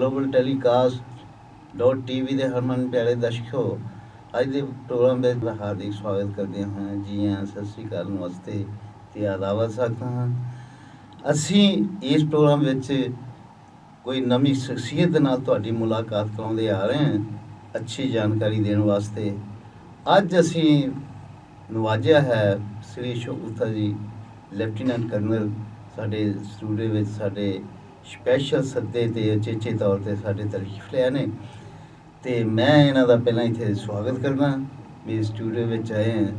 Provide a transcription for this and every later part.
Global टेलीकास्ट.TV ਦੇ ਹਰਮਨ ਪਿਆਰੇ ਦਰਸ਼ਕੋ, ਅੱਜ ਦੇ ਪ੍ਰੋਗਰਾਮ ਵਿੱਚ ਹਾਰਦਿਕ ਸਵਾਗਤ ਕਰਦੇ ਹਾਂ। ਜੀ ਹਾਂ, ਸਤਿ ਸ਼੍ਰੀ ਅਕਾਲ, ਨਮਸਤੇ ਤੇ ਆਦਾਬ ਸਕਦਾ ਹਾਂ। ਅਸੀਂ ਇਸ ਪ੍ਰੋਗਰਾਮ ਵਿੱਚ ਕੋਈ ਨਵੀਂ ਸ਼ਖਸੀਅਤ ਨਾਲ ਤੁਹਾਡੀ ਮੁਲਾਕਾਤ ਕਰਾਉਂਦੇ ਆ ਰਹੇ ਹਾਂ, ਅੱਛੀ ਜਾਣਕਾਰੀ ਦੇਣ ਵਾਸਤੇ। ਅੱਜ ਅਸੀਂ ਨਵਾਜਿਆ ਹੈ ਸ੍ਰੀ ਅਸ਼ੋਕ ਗੁਪਤਾ ਜੀ, ਲੈਫਟੀਨੈਂਟ ਕਰਨਲ, ਸਾਡੇ ਸਟੂਡੀਓ ਵਿੱਚ ਸਾਡੇ ਸਪੈਸ਼ਲ ਸੱਦੇ ਤੇ ਉਚੇਚੇ ਤੌਰ ਤੇ ਸਾਡੇ ਤਸ਼ਰੀਫ ਲਿਆ ਨੇ ਤੇ ਮੈਂ ਇਹਨਾਂ ਦਾ ਪਹਿਲਾਂ ਇੱਥੇ ਸਵਾਗਤ ਕਰਨਾ। ਮੇਰੇ ਸਟੂਡੀਓ ਵਿੱਚ ਆਏ ਹਾਂ।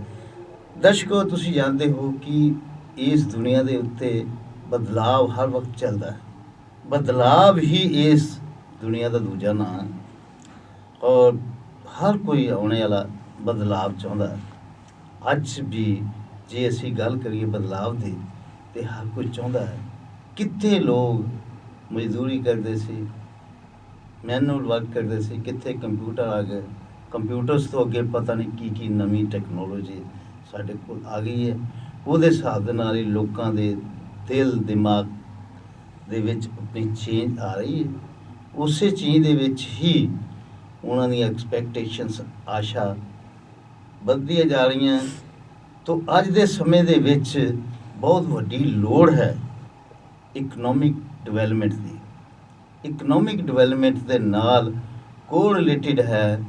ਦਰਸ਼ਕੋ, ਤੁਸੀਂ ਜਾਣਦੇ ਹੋ ਕਿ ਇਸ ਦੁਨੀਆ ਦੇ ਉੱਤੇ ਬਦਲਾਵ ਹਰ ਵਕਤ ਚੱਲਦਾ ਹੈ। ਬਦਲਾਵ ਹੀ ਇਸ ਦੁਨੀਆ ਦਾ ਦੂਜਾ ਨਾਂ ਹੈ ਔਰ ਹਰ ਕੋਈ ਆਉਣੇ ਵਾਲਾ ਬਦਲਾਵ ਚਾਹੁੰਦਾ ਹੈ। ਅੱਜ ਵੀ ਜੇ ਅਸੀਂ ਗੱਲ ਕਰੀਏ ਬਦਲਾਵ ਦੀ ਤੇ ਹਰ ਕੋਈ ਚਾਹੁੰਦਾ ਹੈ। ਕਿੱਥੇ ਲੋਕ ਮਜ਼ਦੂਰੀ ਕਰਦੇ ਸੀ, ਮੈਨੂਅਲ ਵਰਕ ਕਰਦੇ ਸੀ, ਕਿੱਥੇ ਕੰਪਿਊਟਰ ਆ ਗਏ। ਕੰਪਿਊਟਰਸ ਤੋਂ ਅੱਗੇ ਪਤਾ ਨਹੀਂ ਕੀ ਨਵੀਂ ਟੈਕਨੋਲੋਜੀ ਸਾਡੇ ਕੋਲ ਆ ਗਈ ਹੈ। ਉਹਦੇ ਹਿਸਾਬ ਦੇ ਨਾਲ ਹੀ ਲੋਕਾਂ ਦੇ ਦਿਲ ਦਿਮਾਗ ਦੇ ਵਿੱਚ ਆਪਣੀ ਚੇਂਜ ਆ ਰਹੀ ਹੈ। ਉਸੇ ਚੀਜ਼ ਦੇ ਵਿੱਚ ਹੀ ਉਹਨਾਂ ਦੀਆਂ ਐਕਸਪੈਕਟੇਸ਼ਨਸ, ਆਸ਼ਾ ਵੱਧਦੀਆਂ ਜਾ ਰਹੀਆਂ। ਤੋ ਅੱਜ ਦੇ ਸਮੇਂ ਦੇ ਵਿੱਚ ਬਹੁਤ ਵੱਡੀ ਲੋੜ ਹੈ ਇਕਨੋਮਿਕ ਡਿਵੈਲਪਮੈਂਟ ਦੀ। ਇਕਨੋਮਿਕ ਡਿਵੈਲਪਮੈਂਟ ਦੇ ਨਾਲ ਕੋਰਿਲੇਟਿਡ ਹੈ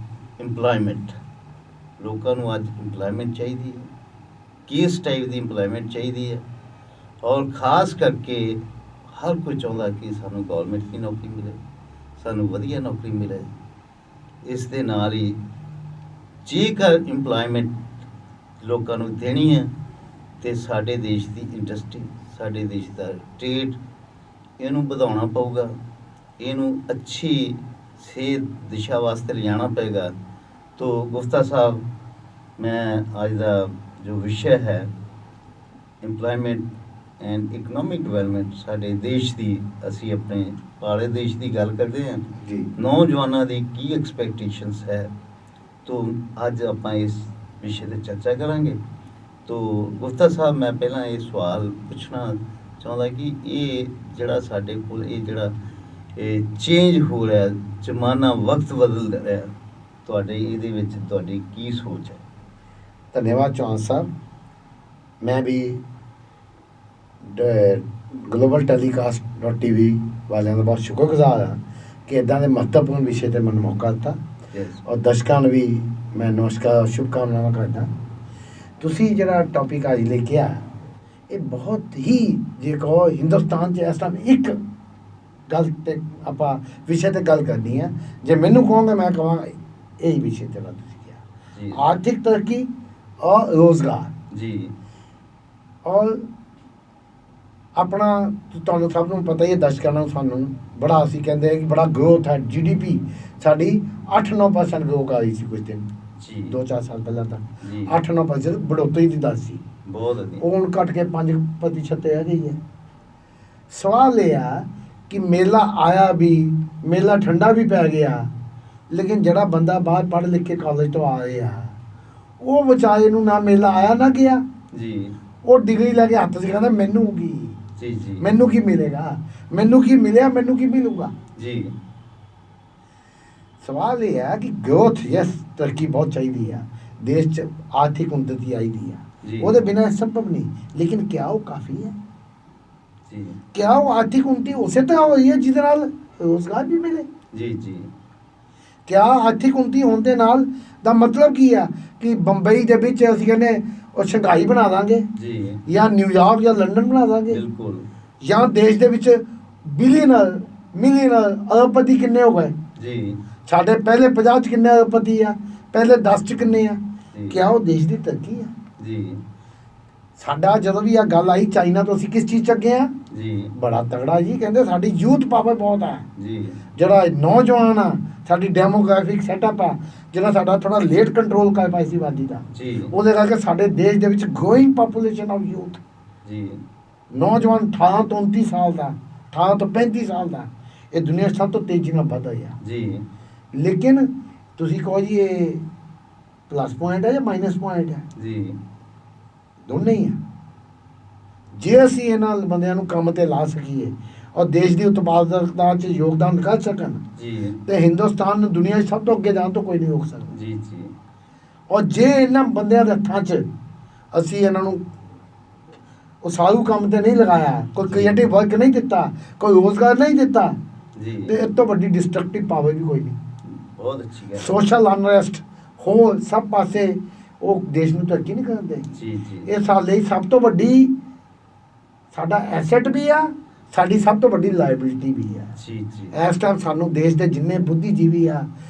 ਇੰਪਲਾਇਮੈਂਟ। ਲੋਕਾਂ ਨੂੰ ਅੱਜ ਇੰਪਲਾਇਮੈਂਟ ਚਾਹੀਦੀ ਹੈ। ਕਿਸ ਟਾਈਪ ਦੀ ਇੰਪਲਾਇਮੈਂਟ ਚਾਹੀਦੀ ਹੈ ਔਰ ਖ਼ਾਸ ਕਰਕੇ ਹਰ ਕੋਈ ਚਾਹੁੰਦਾ ਕਿ ਸਾਨੂੰ ਗੌਰਮੈਂਟ ਦੀ ਨੌਕਰੀ ਮਿਲੇ, ਸਾਨੂੰ ਵਧੀਆ ਨੌਕਰੀ ਮਿਲੇ। ਇਸ ਦੇ ਨਾਲ ਹੀ ਜੇਕਰ ਇੰਪਲਾਇਮੈਂਟ ਲੋਕਾਂ ਨੂੰ ਦੇਣੀ ਹੈ ਤੇ ਸਾਡੇ ਦੇਸ਼ ਦੀ ਇੰਡਸਟਰੀ, ਸਾਡੇ ਦੇਸ਼ ਦਾ ਟ੍ਰੇਡ, ਇਹਨੂੰ ਵਧਾਉਣਾ ਪਊਗਾ, ਇਹਨੂੰ ਅੱਛੀ ਸੇਧ ਦਿਸ਼ਾ ਵਾਸਤੇ ਲਿਜਾਣਾ ਪਏਗਾ। ਤੋ ਗੁਫਤਾ ਸਾਹਿਬ, ਮੈਂ ਅੱਜ ਦਾ ਜੋ ਵਿਸ਼ਾ ਹੈ ਇੰਪਲਾਇਮੈਂਟ ਐਂਡ ਇਕਨੋਮਿਕ ਡਿਵੈਲਪਮੈਂਟ, ਸਾਡੇ ਦੇਸ਼ ਦੀ, ਅਸੀਂ ਆਪਣੇ ਭਾਰਤ ਦੇਸ਼ ਦੀ ਗੱਲ ਕਰਦੇ ਹਾਂ ਜੀ। ਨੌਜਵਾਨਾਂ ਦੀ ਕੀ ਐਕਸਪੈਕਟੇਸ਼ਨਸ ਹੈ, ਤੋ ਅੱਜ ਆਪਾਂ ਇਸ ਵਿਸ਼ੇ 'ਤੇ ਚਰਚਾ ਕਰਾਂਗੇ। ਤੋ ਗੁਫਤਾ ਸਾਹਿਬ, ਮੈਂ ਪਹਿਲਾਂ ਇਹ ਸਵਾਲ ਪੁੱਛਣਾ ਚਾਹੁੰਦਾ ਕਿ ਇਹ ਜਿਹੜਾ ਸਾਡੇ ਕੋਲ ਇਹ ਚੇਂਜ ਹੋ ਰਿਹਾ, ਜ਼ਮਾਨਾ ਵਕਤ ਬਦਲ ਰਿਹਾ, ਤੁਹਾਡੇ ਇਹਦੇ ਵਿੱਚ ਤੁਹਾਡੀ ਕੀ ਸੋਚ ਹੈ? ਧੰਨਵਾਦ ਚੌਹਾਨ ਸਾਹਿਬ। ਮੈਂ ਵੀ ਗਲੋਬਲ ਟੈਲੀਕਾਸਟ.TV ਵਾਲਿਆਂ ਦਾ ਬਹੁਤ ਸ਼ੁਕਰਗੁਜ਼ਾਰ ਹਾਂ ਕਿ ਇੱਦਾਂ ਦੇ ਮਹੱਤਵਪੂਰਨ ਵਿਸ਼ੇ 'ਤੇ ਮੈਨੂੰ ਮੌਕਾ ਦਿੱਤਾ। ਔਰ ਦਰਸ਼ਕਾਂ ਨੂੰ ਵੀ ਮੈਂ ਨਮਸਕਾਰ, ਸ਼ੁਭਕਾਮਨਾਵਾਂ ਕਰਦਾ। ਤੁਸੀਂ ਜਿਹੜਾ ਟੌਪਿਕ ਅੱਜ ਲੈ ਕੇ ਆ, ਇਹ ਬਹੁਤ ਹੀ, ਜੇ ਕਹੋ ਹਿੰਦੁਸਤਾਨ 'ਚ ਇਸ ਟਾਈਮ ਇੱਕ ਗੱਲ 'ਤੇ ਆਪਾਂ ਵਿਸ਼ੇ 'ਤੇ ਗੱਲ ਕਰਨੀ ਹੈ। ਜੇ ਮੈਨੂੰ ਕਹੋਗੇ, ਮੈਂ ਕਹਾਂਗਾ ਇਹੀ ਵਿਸ਼ੇ 'ਤੇ ਗੱਲ ਤੁਸੀਂ ਕਿਹਾ, ਆਰਥਿਕ ਤਰੱਕੀ ਔਰ ਰੋਜ਼ਗਾਰ ਜੀ। ਔਰ ਆਪਣਾ ਤੁਹਾਨੂੰ ਸਭ ਨੂੰ ਪਤਾ ਹੀ ਹੈ, ਦਰਸ਼ਕਾਂ ਨੂੰ, ਸਾਨੂੰ ਬੜਾ, ਅਸੀਂ ਕਹਿੰਦੇ ਕਿ ਬੜਾ ਗਰੋਥ ਹੈ। GDP ਸਾਡੀ 8-9% ਗਰੋ ਕਰ ਰਹੀ ਸੀ ਕੁਝ ਦਿਨ, 2-4 ਸਾਲ ਪਹਿਲਾਂ ਤਾਂ 8-9% ਬੜੋਤਰੀ ਦੀ ਦਰ ਸੀ। ਬਹੁਤ ਉਹ ਹੁਣ ਘਟ ਕੇ 5% ਰਹਿ ਗਈ ਹੈ। ਸਵਾਲ ਇਹ ਆ ਕਿ ਮੇਲਾ ਆਇਆ ਵੀ, ਮੇਲਾ ਠੰਡਾ ਵੀ ਪੈ ਗਿਆ, ਲੇਕਿਨ ਜਿਹੜਾ ਬੰਦਾ ਬਾਹਰ ਪੜ੍ਹ ਲਿਖ ਕੇ ਕਾਲਜ ਤੋਂ ਆ ਰਿਹਾ, ਉਹ ਵਿਚਾਰੇ ਨੂੰ ਨਾ ਮੇਲਾ ਆਇਆ ਨਾ ਗਿਆ ਜੀ। ਉਹ ਡਿਗਰੀ ਲੈ ਕੇ ਹੱਥ 'ਚ ਕਹਿੰਦਾ ਮੈਨੂੰ ਕੀ ਜੀ, ਮੈਨੂੰ ਕੀ ਮਿਲੇਗਾ, ਮੈਨੂੰ ਕੀ ਮਿਲਿਆ, ਮੈਨੂੰ ਕੀ ਮਿਲੂਗਾ ਜੀ। ਸਵਾਲ ਇਹ ਹੈ ਕਿ ਗਰੋਥ, ਯਸ, ਤਰੱਕੀ ਬਹੁਤ ਚਾਹੀਦੀ ਹੈ ਦੇਸ਼ 'ਚ, ਆਰਥਿਕ ਉન્નਤੀ ਆਈਦੀ ਹੈ, ਉਹਦੇ ਬਿਨਾਂ ਸੰਭਵ ਨਹੀਂ। ਲੇਕਿਨ ਕਿਆ ਉਹ ਕਾਫੀ ਹੈ? ਜੀ। ਕਿਆ ਉਹ ਆਰਥਿਕ ਉન્નਤੀ ਉਸੇ ਤਰ੍ਹਾਂ ਹੋ ਰਹੀ ਹੈ ਜਿਹਦੇ ਨਾਲ ਰੋਜ਼ਗਾਰ ਵੀ ਮਿਲੇ? ਜੀ। ਕਿਆ ਆਰਥਿਕ ਉન્નਤੀ ਹੋਣ ਦੇ ਨਾਲ ਦਾ ਮਤਲਬ ਕੀ ਆ ਕਿ ਬੰਬਈ ਦੇ ਵਿੱਚ ਅਸੀਂ ਕਹਿੰਦੇ ਉਹ ਸ਼ੰਘਾਈ ਬਣਾ ਦਾਂਗੇ ਜੀ, ਜਾਂ ਨਿਊਯਾਰਕ ਜਾਂ ਲੰਡਨ ਬਣਾ ਦਾਂਗੇ? ਬਿਲਕੁਲ। ਜਾਂ ਦੇਸ਼ ਦੇ ਵਿੱਚ ਬਿਲੀਅਨਰ, ਮਿਲੀਅਨਰ, ਅਰਬਪਤੀ ਕਿੰਨੇ ਹੋ ਗਏ ਜੀ? ਸਾਡੇ ਪਹਿਲੇ 50 'ਚ ਕਿੰਨੇ ਅਰਬਪਤੀ ਆ, ਪਹਿਲੇ 10 'ਚ ਕਿੰਨੇ ਆ? ਕਿਆ ਉਹ ਦੇਸ਼ ਦੀ ਤਰੱਕੀ ਆ? ਜੀ। ਸਾਡਾ ਜਦੋਂ ਵੀ ਆ ਗੱਲ ਆਈ ਚਾਈਨਾ ਤੋਂ, ਅਸੀਂ ਕਿਸ ਚੀਜ਼ 'ਚ ਅੱਗੇ ਆ? ਜੀ। ਬੜਾ ਤਗੜਾ ਜੀ, ਕਹਿੰਦੇ ਸਾਡੀ ਯੂਥ ਪਾਵਰ ਬਹੁਤ ਹੈ ਜੀ। ਜਿਹੜਾ ਨੌਜਵਾਨ ਆ, ਸਾਡੀ ਡੈਮੋਗ੍ਰਾਫਿਕ ਸੈਟਅਪ ਆ, ਜਿਹੜਾ ਸਾਡਾ ਥੋੜਾ ਲੇਟ ਕੰਟਰੋਲ ਕਰ ਪਾਈ ਸੀ ਆਬਾਦੀ ਦਾ, ਉਹਦੇ ਕਰਕੇ ਸਾਡੇ ਦੇਸ਼ ਦੇ ਵਿੱਚ ਗਰੋਇੰਗ ਪਾਪੂਲੇਸ਼ਨ ਆਫ ਯੂਥ ਜੀ, ਨੌਜਵਾਨ 18 ਤੋਂ 29 ਸਾਲ ਦਾ, 18 ਤੋਂ 35 ਸਾਲ ਦਾ, ਇਹ ਦੁਨੀਆ ਸਭ ਤੋਂ ਤੇਜ਼ੀ ਨਾਲ ਵੱਧ ਰਹੀ ਆ ਜੀ। ਲੇਕਿਨ ਤੁਸੀਂ ਕਹੋ ਜੀ ਇਹ ਪਲੱਸ ਪੁਆਇੰਟ ਹੈ ਜਾਂ ਮਾਈਨਸ ਪੁਆਇੰਟ ਹੈ? ਜੀ, ਦੋਨੇ ਹੀ ਆ। ਜੇ ਅਸੀਂ ਇਹਨਾਂ ਬੰਦਿਆਂ ਨੂੰ ਕੰਮ 'ਤੇ ਲਾ ਸਕੀਏ ਔਰ ਦੇਸ਼ ਦੀ ਉਤਪਾਦਕਤਾ 'ਚ ਯੋਗਦਾਨ ਕਰ ਸਕਣ ਜੀ ਤੇ ਹਿੰਦੁਸਤਾਨ ਨੂੰ ਦੁਨੀਆ 'ਚ ਸਭ ਤੋਂ ਅੱਗੇ ਜਾਣ ਤੋਂ ਕੋਈ ਨਹੀਂ ਰੋਕ ਸਕਦਾ। ਜੀ ਜੀ ਔਰ ਜੇ ਇਹਨਾਂ ਬੰਦਿਆਂ ਦੇ ਹੱਥਾਂ 'ਚ ਅਸੀਂ ਇਹਨਾਂ ਨੂੰ ਉਸਾਰੂ ਕੰਮ ਤੇ ਨਹੀਂ ਲਗਾਇਆ, ਕੋਈ ਕ੍ਰੀਏਟਿਵ ਵਰਕ ਨਹੀਂ ਦਿੱਤਾ, ਕੋਈ ਰੋਜ਼ਗਾਰ ਨਹੀਂ ਦਿੱਤਾ, ਜੀ ਤੇ ਇਸ ਤੋਂ ਵੱਡੀ ਡਿਸਟਰਕਟਿਵ ਪਾਵਰ ਵੀ ਕੋਈ ਨਹੀਂ। ਬਹੁਤ ਅੱਛੀ ਗੱਲ। ਸੋਸ਼ਲ ਅਨਰੈਸਟ ਹੋ ਸਭ ਪਾਸੇ ਉਹ ਦੇਸ਼ ਨੂੰ ਤਰੱਕੀ ਨਹੀਂ ਕਰਨ ਦੇਗੀ। ਜੀ ਜੀ ਇਹ ਸਾਡੇ ਲਈ ਸਭ ਤੋਂ ਵੱਡੀ ਸਾਡਾ ਐਸੈਟ ਵੀ ਆ, ਸਾਡੀ ਸਭ ਤੋਂ ਵੱਡੀ ਲਾਇਬਿਲਿਟੀ ਵੀ ਆ। ਜੀ ਜੀ ਇਸ ਟਾਈਮ ਸਾਨੂੰ ਦੇਸ਼ ਦੇ ਜਿੰਨੇ ਬੁੱਧੀਜੀਵੀ ਆ,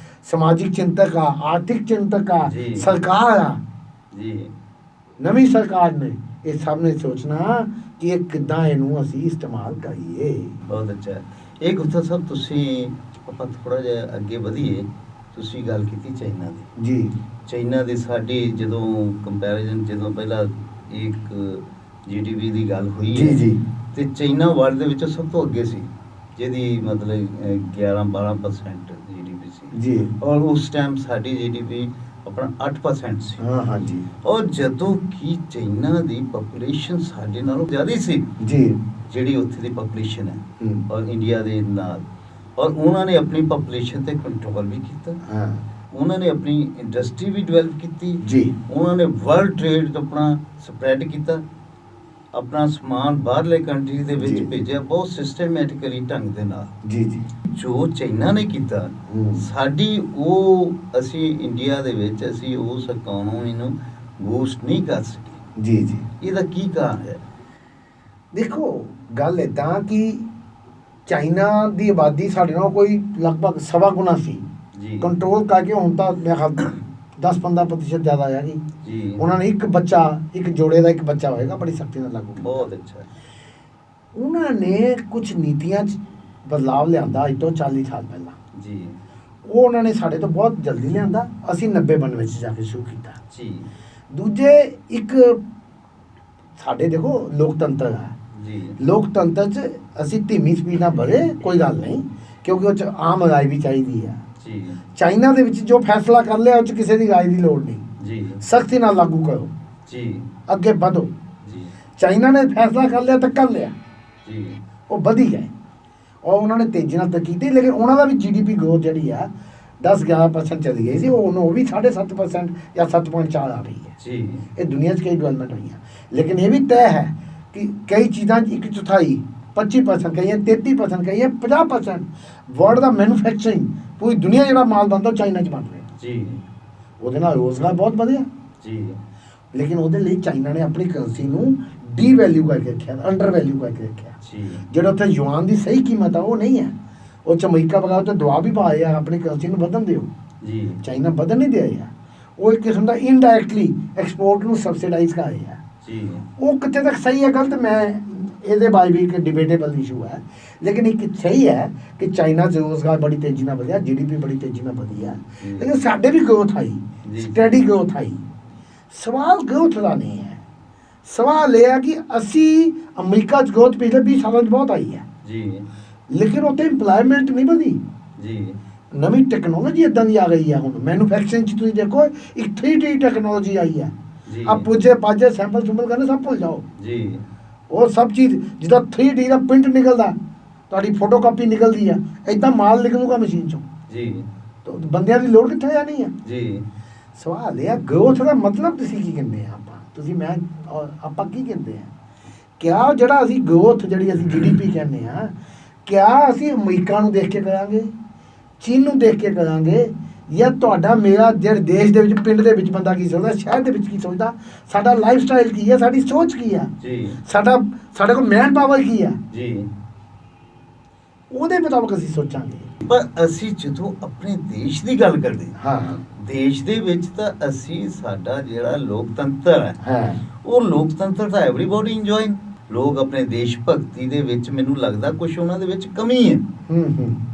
ਸਮਾਜਿਕ ਚਿੰਤਕ ਆ, ਆਰਥਿਕ ਚਿੰਤਕ ਆ, ਜੀ। ਸਰਕਾਰ ਆ, ਜੀ ਨਵੀਂ ਸਰਕਾਰ ਨੇ ਇਹ ਸਭ ਨੇ ਸੋਚਣਾ ਕਿ ਇਹ ਕਿੱਦਾਂ ਇਹਨੂੰ ਅਸੀਂ ਇਸਤੇਮਾਲ ਕਰੀਏ। ਬਹੁਤ ਅੱਛਾ। ਇਹ ਗੁਪਤਾ ਸਾਹਿਬ ਤੁਸੀਂ ਆਪਾਂ ਥੋੜਾ ਜਿਹਾ ਅੱਗੇ ਵਧੀਏ। ਤੁਸੀਂ ਗੱਲ ਕੀਤੀ ਚਾਈਨਾ ਦੀ। ਜੀ ਚਾਈਨਾ ਦੀ ਸਾਡੀ ਜਦੋਂ ਕੰਪੈਰੀਜ਼ਨ, ਜਦੋਂ ਪਹਿਲਾਂ ਇੱਕ GDP ਦੀ ਗੱਲ ਹੋਈ ਜੀ ਹੈ ਜੀ ਤੇ ਚਾਈਨਾ ਵਰਲਡ ਦੇ ਵਿੱਚ ਸਭ ਤੋਂ ਅੱਗੇ ਸੀ, ਜਿਹਦੀ ਮਤਲਬ 11-12% GDP ਸੀ। ਜੀ ਔਰ ਉਸ ਟਾਈਮ ਸਾਡੀ GDP ਆਪਣਾ 8% ਸੀ। ਹਾਂ ਹਾਂ ਜੀ ਔਰ ਜਦੋਂ ਕਿ ਚਾਈਨਾ ਦੀ ਪੋਪੂਲੇਸ਼ਨ ਸਾਡੇ ਨਾਲੋਂ ਜ਼ਿਆਦਾ ਸੀ, ਜੀ ਜਿਹੜੀ ਉੱਥੇ ਦੀ ਪੋਪੂਲੇਸ਼ਨ ਹੈ ਹੂੰ, ਔਰ ਇੰਡੀਆ ਦੇ ਨਾਲ, ਔਰ ਉਹਨਾਂ ਨੇ ਆਪਣੀ ਪੋਪੂਲੇਸ਼ਨ ਤੇ ਕੰਟਰੋਲ ਵੀ ਕੀਤਾ, ਹਾਂ ਉਹਨਾਂ ਨੇ ਆਪਣੀ ਇੰਡਸਟਰੀ ਵੀ ਡਿਵੈਲਪ ਕੀਤੀ, ਜੀ ਉਹਨਾਂ ਨੇ ਵਰਲਡ ਟ੍ਰੇਡ ਆਪਣਾ ਸਪਰੈਡ ਕੀਤਾ, ਆਪਣਾ ਸਮਾਨ ਬਾਹਰਲੇ ਕੰਟਰੀ ਦੇ ਵਿੱਚ ਜੀ। ਭੇਜਿਆ ਬਹੁਤ ਸਿਸਟਮੈਟਿਕਲੀ ਢੰਗ ਦੇ ਨਾਲ। ਜੀ ਜੀ ਜੋ ਚਾਈਨਾ ਨੇ ਕੀਤਾ, ਹੂੰ, ਸਾਡੀ ਉਹ ਅਸੀਂ ਇੰਡੀਆ ਦੇ ਵਿੱਚ ਅਸੀਂ ਉਸ ਇਕਨੋਮੀ ਨੂੰ ਬੂਸਟ ਨਹੀਂ ਕਰ ਸਕੇ। ਜੀ ਜੀ ਇਹਦਾ ਕੀ ਕਾਰਨ ਹੈ? ਦੇਖੋ ਗੱਲ ਇੱਦਾਂ ਕਿ ਚਾਈਨਾ ਦੀ ਆਬਾਦੀ ਸਾਡੇ ਨਾਲ ਕੋਈ ਲਗਭਗ 1.25 ਗੁਣਾ ਸੀ। ਜੀ ਕੰਟਰੋਲ ਕਰਕੇ ਹੁਣ ਤਾਂ ਮੇਰੇ ਖਿਆਲ 10-15% ਜ਼ਿਆਦਾ ਆ ਗਈ। ਜੀ ਉਹਨਾਂ ਨੇ ਇੱਕ ਬੱਚਾ, ਇੱਕ ਜੋੜੇ ਦਾ ਇੱਕ ਬੱਚਾ ਹੋਏਗਾ, ਬੜੀ ਸਖਤੀ ਨਾਲ ਲਾਗੂ ਕੀਤਾ। ਬਹੁਤ ਅੱਛਾ। ਉਹਨਾਂ ਨੇ ਕੁਝ ਨੀਤੀਆਂ 'ਚ ਬਦਲਾਵ ਲਿਆਂਦਾ ਅੱਜ ਤੋਂ 40 ਸਾਲ ਪਹਿਲਾਂ। ਜੀ ਉਹ ਉਹਨਾਂ ਨੇ ਸਾਡੇ ਤੋਂ ਬਹੁਤ ਜਲਦੀ ਲਿਆਂਦਾ, ਅਸੀਂ 90-92 ਵਿੱਚ ਜਾ ਕੇ ਸ਼ੁਰੂ ਕੀਤਾ। ਜੀ ਦੂਜੇ ਇੱਕ ਸਾਡੇ ਦੇਖੋ ਲੋਕਤੰਤਰ ਹੈ, ਜੀ ਲੋਕਤੰਤਰ 'ਚ ਅਸੀਂ ਧੀਮੀ ਸਪੀਡ ਨਾਲ ਵਧੇ ਕੋਈ ਗੱਲ ਨਹੀਂ, ਕਿਉਂਕਿ ਉਹ 'ਚ ਆਮ ਰਾਏ ਵੀ ਚਾਹੀਦੀ ਹੈ। ਜੀ ਚਾਈਨਾ ਦੇ ਵਿੱਚ ਜੋ ਫੈਸਲਾ ਕਰ ਲਿਆ ਉਹ 'ਚ ਕਿਸੇ ਦੀ ਰਾਏ ਦੀ ਲੋੜ ਨਹੀਂ, ਜੀ ਸਖਤੀ ਨਾਲ ਲਾਗੂ ਕਰੋ, ਜੀ ਅੱਗੇ ਵਧੋ। ਜੀ ਚਾਈਨਾ ਨੇ ਫੈਸਲਾ ਕਰ ਲਿਆ ਤਾਂ ਕਰ ਲਿਆ, ਜੀ ਉਹ ਵਧੀ ਗਏ ਔਰ ਉਹਨਾਂ ਨੇ ਤੇਜ਼ੀ ਨਾਲ ਤਰੱਕੀ ਕੀਤੀ। ਲੇਕਿਨ ਉਹਨਾਂ ਦਾ ਵੀ GDP ਗਰੋਥ ਜਿਹੜੀ ਆ 10-11% ਚਲੀ ਗਈ ਸੀ, ਉਹ ਵੀ 7.5% ਜਾਂ 7.4 ਆ ਰਹੀ ਹੈ। ਜੀ ਇਹ ਦੁਨੀਆ 'ਚ ਕਈ ਡਿਵੈਲਪਮੈਂਟ ਹੋਈਆਂ, ਲੇਕਿਨ ਇਹ ਵੀ ਤੈਅ ਹੈ ਕਿ ਕਈ ਚੀਜ਼ਾਂ 'ਚ 1/4 25%, ਕਈਆਂ 33%, ਕਈਆਂ 50% ਵਰਲਡ ਦਾ ਮੈਨੂਫੈਕਚਰਿੰਗ ਪੂਰੀ ਦੁਨੀਆ ਜਿਹੜਾ ਮਾਲ ਬਣਦਾ ਉਹ ਚਾਈਨਾ 'ਚ ਬਣ ਰਿਹਾ। ਜੀ ਉਹਦੇ ਨਾਲ ਰੋਜ਼ਗਾਰ ਬਹੁਤ ਵਧਿਆ, ਜੀ ਲੇਕਿਨ ਉਹਦੇ ਲਈ ਚਾਈਨਾ ਨੇ ਆਪਣੀ ਕਰੰਸੀ ਨੂੰ ਡੀਵੈਲਿਊ ਕਰਕੇ ਰੱਖਿਆ, ਅੰਡਰ ਵੈਲਿਊ ਕਰਕੇ ਰੱਖਿਆ। ਜੀ ਜਿਹੜਾ ਉੱਥੇ ਯੁਆਨ ਦੀ ਸਹੀ ਕੀਮਤ ਆ ਉਹ ਨਹੀਂ ਹੈ, ਉਹ 'ਚ ਅਮਰੀਕਾ ਵਗੈਰਾ ਉੱਤੇ ਦਬਾਅ ਵੀ ਪਾਏ ਆ ਆਪਣੀ ਕਰੰਸੀ ਨੂੰ ਵਧਣ ਦਿਓ। ਜੀ ਚਾਈਨਾ ਵਧਣ ਨਹੀਂ ਦੇ ਰਿਹਾ, ਉਹ ਇੱਕ ਕਿਸਮ ਦਾ ਇਨਡਾਇਰੈਕਟਲੀ ਐਕਸਪੋਰਟ ਨੂੰ ਸਬਸਿਡਾਈਜ਼ ਕਰ ਰਿਹਾ। ਜੀ ਉਹ ਕਿੱਥੇ ਤੱਕ ਸਹੀ ਹੈ ਗਲਤ, ਮੈਂ ਇਹਦੇ ਬਾਰੇ ਵੀ ਇੱਕ ਡਿਬੇਟੇਬਲ ਇਸ਼ੂ ਹੈ, ਲੇਕਿਨ ਇੱਕ ਸਹੀ ਹੈ ਕਿ ਚਾਈਨਾ 'ਚ ਰੋਜ਼ਗਾਰ ਬੜੀ ਤੇਜ਼ੀ ਨਾਲ ਵਧਿਆ, GDP ਬੜੀ ਤੇਜ਼ੀ ਨਾਲ ਵਧੀ ਹੈ, ਲੇਕਿਨ ਸਾਡੇ ਵੀ ਗਰੋਥ ਆਈ, ਜੀ। ਸਟੈਡੀ ਗਰੋਥ ਆਈ। ਸਵਾਲ ਗਰੋਥ ਦਾ ਨਹੀਂ ਹੈ, ਸਵਾਲ ਇਹ ਹੈ ਕਿ ਅਸੀਂ ਅਮਰੀਕਾ 'ਚ ਗਰੋਥ ਪਿਛਲੇ 20 ਸਾਲਾਂ 'ਚ ਬਹੁਤ ਆਈ ਹੈ, ਜੀ ਲੇਕਿਨ ਉੱਥੇ ਇੰਪਲਾਇਮੈਂਟ ਨਹੀਂ ਵਧੀ। ਜੀ ਨਵੀਂ ਟੈਕਨੋਲੋਜੀ ਇੱਦਾਂ ਦੀ ਆ ਗਈ ਹੈ, ਹੁਣ ਮੈਨੂਫੈਕਚਰਿੰਗ 'ਚ ਤੁਸੀਂ ਦੇਖੋ ਇੱਕ 3D ਟੈਕਨੋਲੋਜੀ ਆਈ ਹੈ। ਜੀ ਆ ਪੁੱਜੇ ਪਾਜੇ ਸੈਂਪਲ ਸੁੰਪਲ ਕਰਨੇ ਸਭ ਭੁੱਲ ਜਾਓ, ਜੀ ਉਹ ਸਭ ਚੀਜ਼ ਜਿੱਦਾਂ 3D ਦਾ ਪ੍ਰਿੰਟ ਨਿਕਲਦਾ, ਤੁਹਾਡੀ ਫੋਟੋਕਾਪੀ ਨਿਕਲਦੀ ਆ, ਇੱਦਾਂ ਮਾਲ ਨਿਕਲੂਗਾ ਮਸ਼ੀਨ 'ਚੋਂ, ਜੀ ਤਾਂ ਬੰਦਿਆਂ ਦੀ ਲੋੜ ਕਿੱਥੇ ਜਾਣੀ ਆ। ਜੀ ਸਵਾਲ ਇਹ ਆ ਗਰੋਥ ਦਾ ਮਤਲਬ ਤੁਸੀਂ ਕੀ ਕਹਿੰਦੇ ਆ, ਆਪਾਂ ਕੀ ਕਹਿੰਦੇ ਆ? ਕਿਆ ਜਿਹੜਾ ਅਸੀਂ ਗਰੋਥ ਜਿਹੜੀ ਅਸੀਂ GDP ਕਹਿੰਦੇ ਆ, ਕਿਆ ਅਸੀਂ ਅਮਰੀਕਾ ਨੂੰ ਦੇਖ ਕੇ ਕਰਾਂਗੇ, ਚੀਨ ਨੂੰ ਦੇਖ ਕੇ ਕਰਾਂਗੇ, ਜਾਂ ਤੁਹਾਡਾ ਮੇਰਾ ਜਿਹੜੇ ਦੇਸ਼ ਦੇ ਵਿੱਚ ਪਿੰਡ ਦੇ ਵਿੱਚ ਬੰਦਾ ਕੀ ਸੋਚਦਾ, ਸ਼ਹਿਰ ਦੇ ਵਿੱਚ ਕੀ ਸੋਚਦਾ, ਸਾਡਾ ਲਾਈਫ ਸਟਾਈਲ ਕੀ ਹੈ, ਸਾਡੀ ਸੋਚ ਕੀ ਆ, ਜੀ ਸਾਡੇ ਕੋਲ ਮੈਨ ਪਾਵਰ ਕੀ ਆ, ਜੀ ਉਹਦੇ ਮੁਤਾਬਕ ਅਸੀਂ ਸੋਚਾਂਗੇ। ਪਰ ਅਸੀਂ ਜਦੋਂ ਆਪਣੇ ਦੇਸ਼ ਦੀ ਗੱਲ ਕਰਦੇ ਹਾਂ, ਹਾਂ ਦੇਸ਼ ਦੇ ਵਿੱਚ ਤਾਂ ਅਸੀਂ ਸਾਡਾ ਜਿਹੜਾ ਲੋਕਤੰਤਰ ਹੈ, ਹਾਂ ਉਹ ਲੋਕਤੰਤਰ ਤਾਂ ਐਵਰੀਬਾਡੀ ਇੰਜੋਏ। ਲੋਕ ਆਪਣੇ ਦੇਸ਼ ਭਗਤੀ ਦੇ ਵਿੱਚ ਮੈਨੂੰ ਲੱਗਦਾ ਕੁਝ ਉਹਨਾਂ ਦੇ ਵਿੱਚ ਕਮੀ ਹੈ।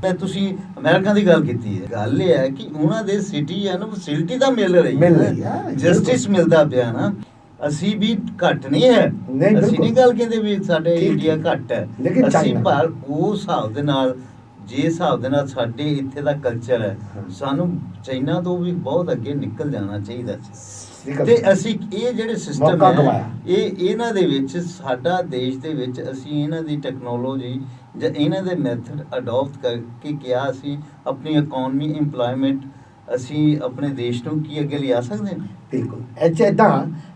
ਤੇ ਤੁਸੀਂ ਅਮਰੀਕਾ ਦੀ ਗੱਲ ਕੀਤੀ ਹੈ, ਗੱਲ ਇਹ ਹੈ ਕਿ ਉਹਨਾਂ ਦੇ ਸਿਟੀਜ਼ਨ ਨੂੰ ਫੈਸਿਲਿਟੀ ਤਾਂ ਮਿਲ ਰਹੀ ਹੈ, ਜਸਟਿਸ ਮਿਲਦਾ ਪਿਆ ਨਾ। ਅਸੀਂ ਵੀ ਘੱਟ ਨਹੀਂ ਹੈ, ਅਸੀਂ ਨਹੀਂ ਗੱਲ ਕਹਿੰਦੇ ਵੀ ਸਾਡੇ ਇੰਡੀਆ ਘੱਟ ਹੈ, ਅਸੀਂ ਪਰ ਉਸ ਹਿਸਾਬ ਦੇ ਨਾਲ, ਜੇ ਹਿਸਾਬ ਦੇ ਨਾਲ ਸਾਡੇ ਇੱਥੇ ਦਾ ਕਲਚਰ ਹੈ, ਸਾਨੂੰ ਚਾਈਨਾ ਤੋਂ ਵੀ ਬਹੁਤ ਅੱਗੇ ਨਿਕਲ ਜਾਣਾ ਚਾਹੀਦਾ ਸੀ। ਤੇ ਅਸੀਂ ਇਹ ਜਿਹੜੇ ਸਿਸਟਮ ਮੌਕਾ ਹੈ ਗਵਾਇਆ। ਇਹਨਾਂ ਦੇ ਵਿੱਚ ਸਾਡਾ ਦੇਸ਼ ਦੇ ਵਿੱਚ ਅਸੀਂ ਇਹਨਾਂ ਦੀ ਟੈਕਨੋਲੋਜੀ ਜਾਂ ਇਹਨਾਂ ਦੇ ਮੈਥਡ ਅਡਾਪਟ ਕਰਕੇ ਕਿਹਾ ਅਸੀਂ ਆਪਣੀ ਇਕਨੋਮੀ ਇੰਪਲੋਇਮੈਂਟ ਅਸੀਂ ਆਪਣੇ ਦੇਸ਼ ਨੂੰ ਕੀ ਅੱਗੇ ਲਿਆ ਸਕਦੇ ਹਾਂ। ਬਿਲਕੁਲ ਇੱਦਾਂ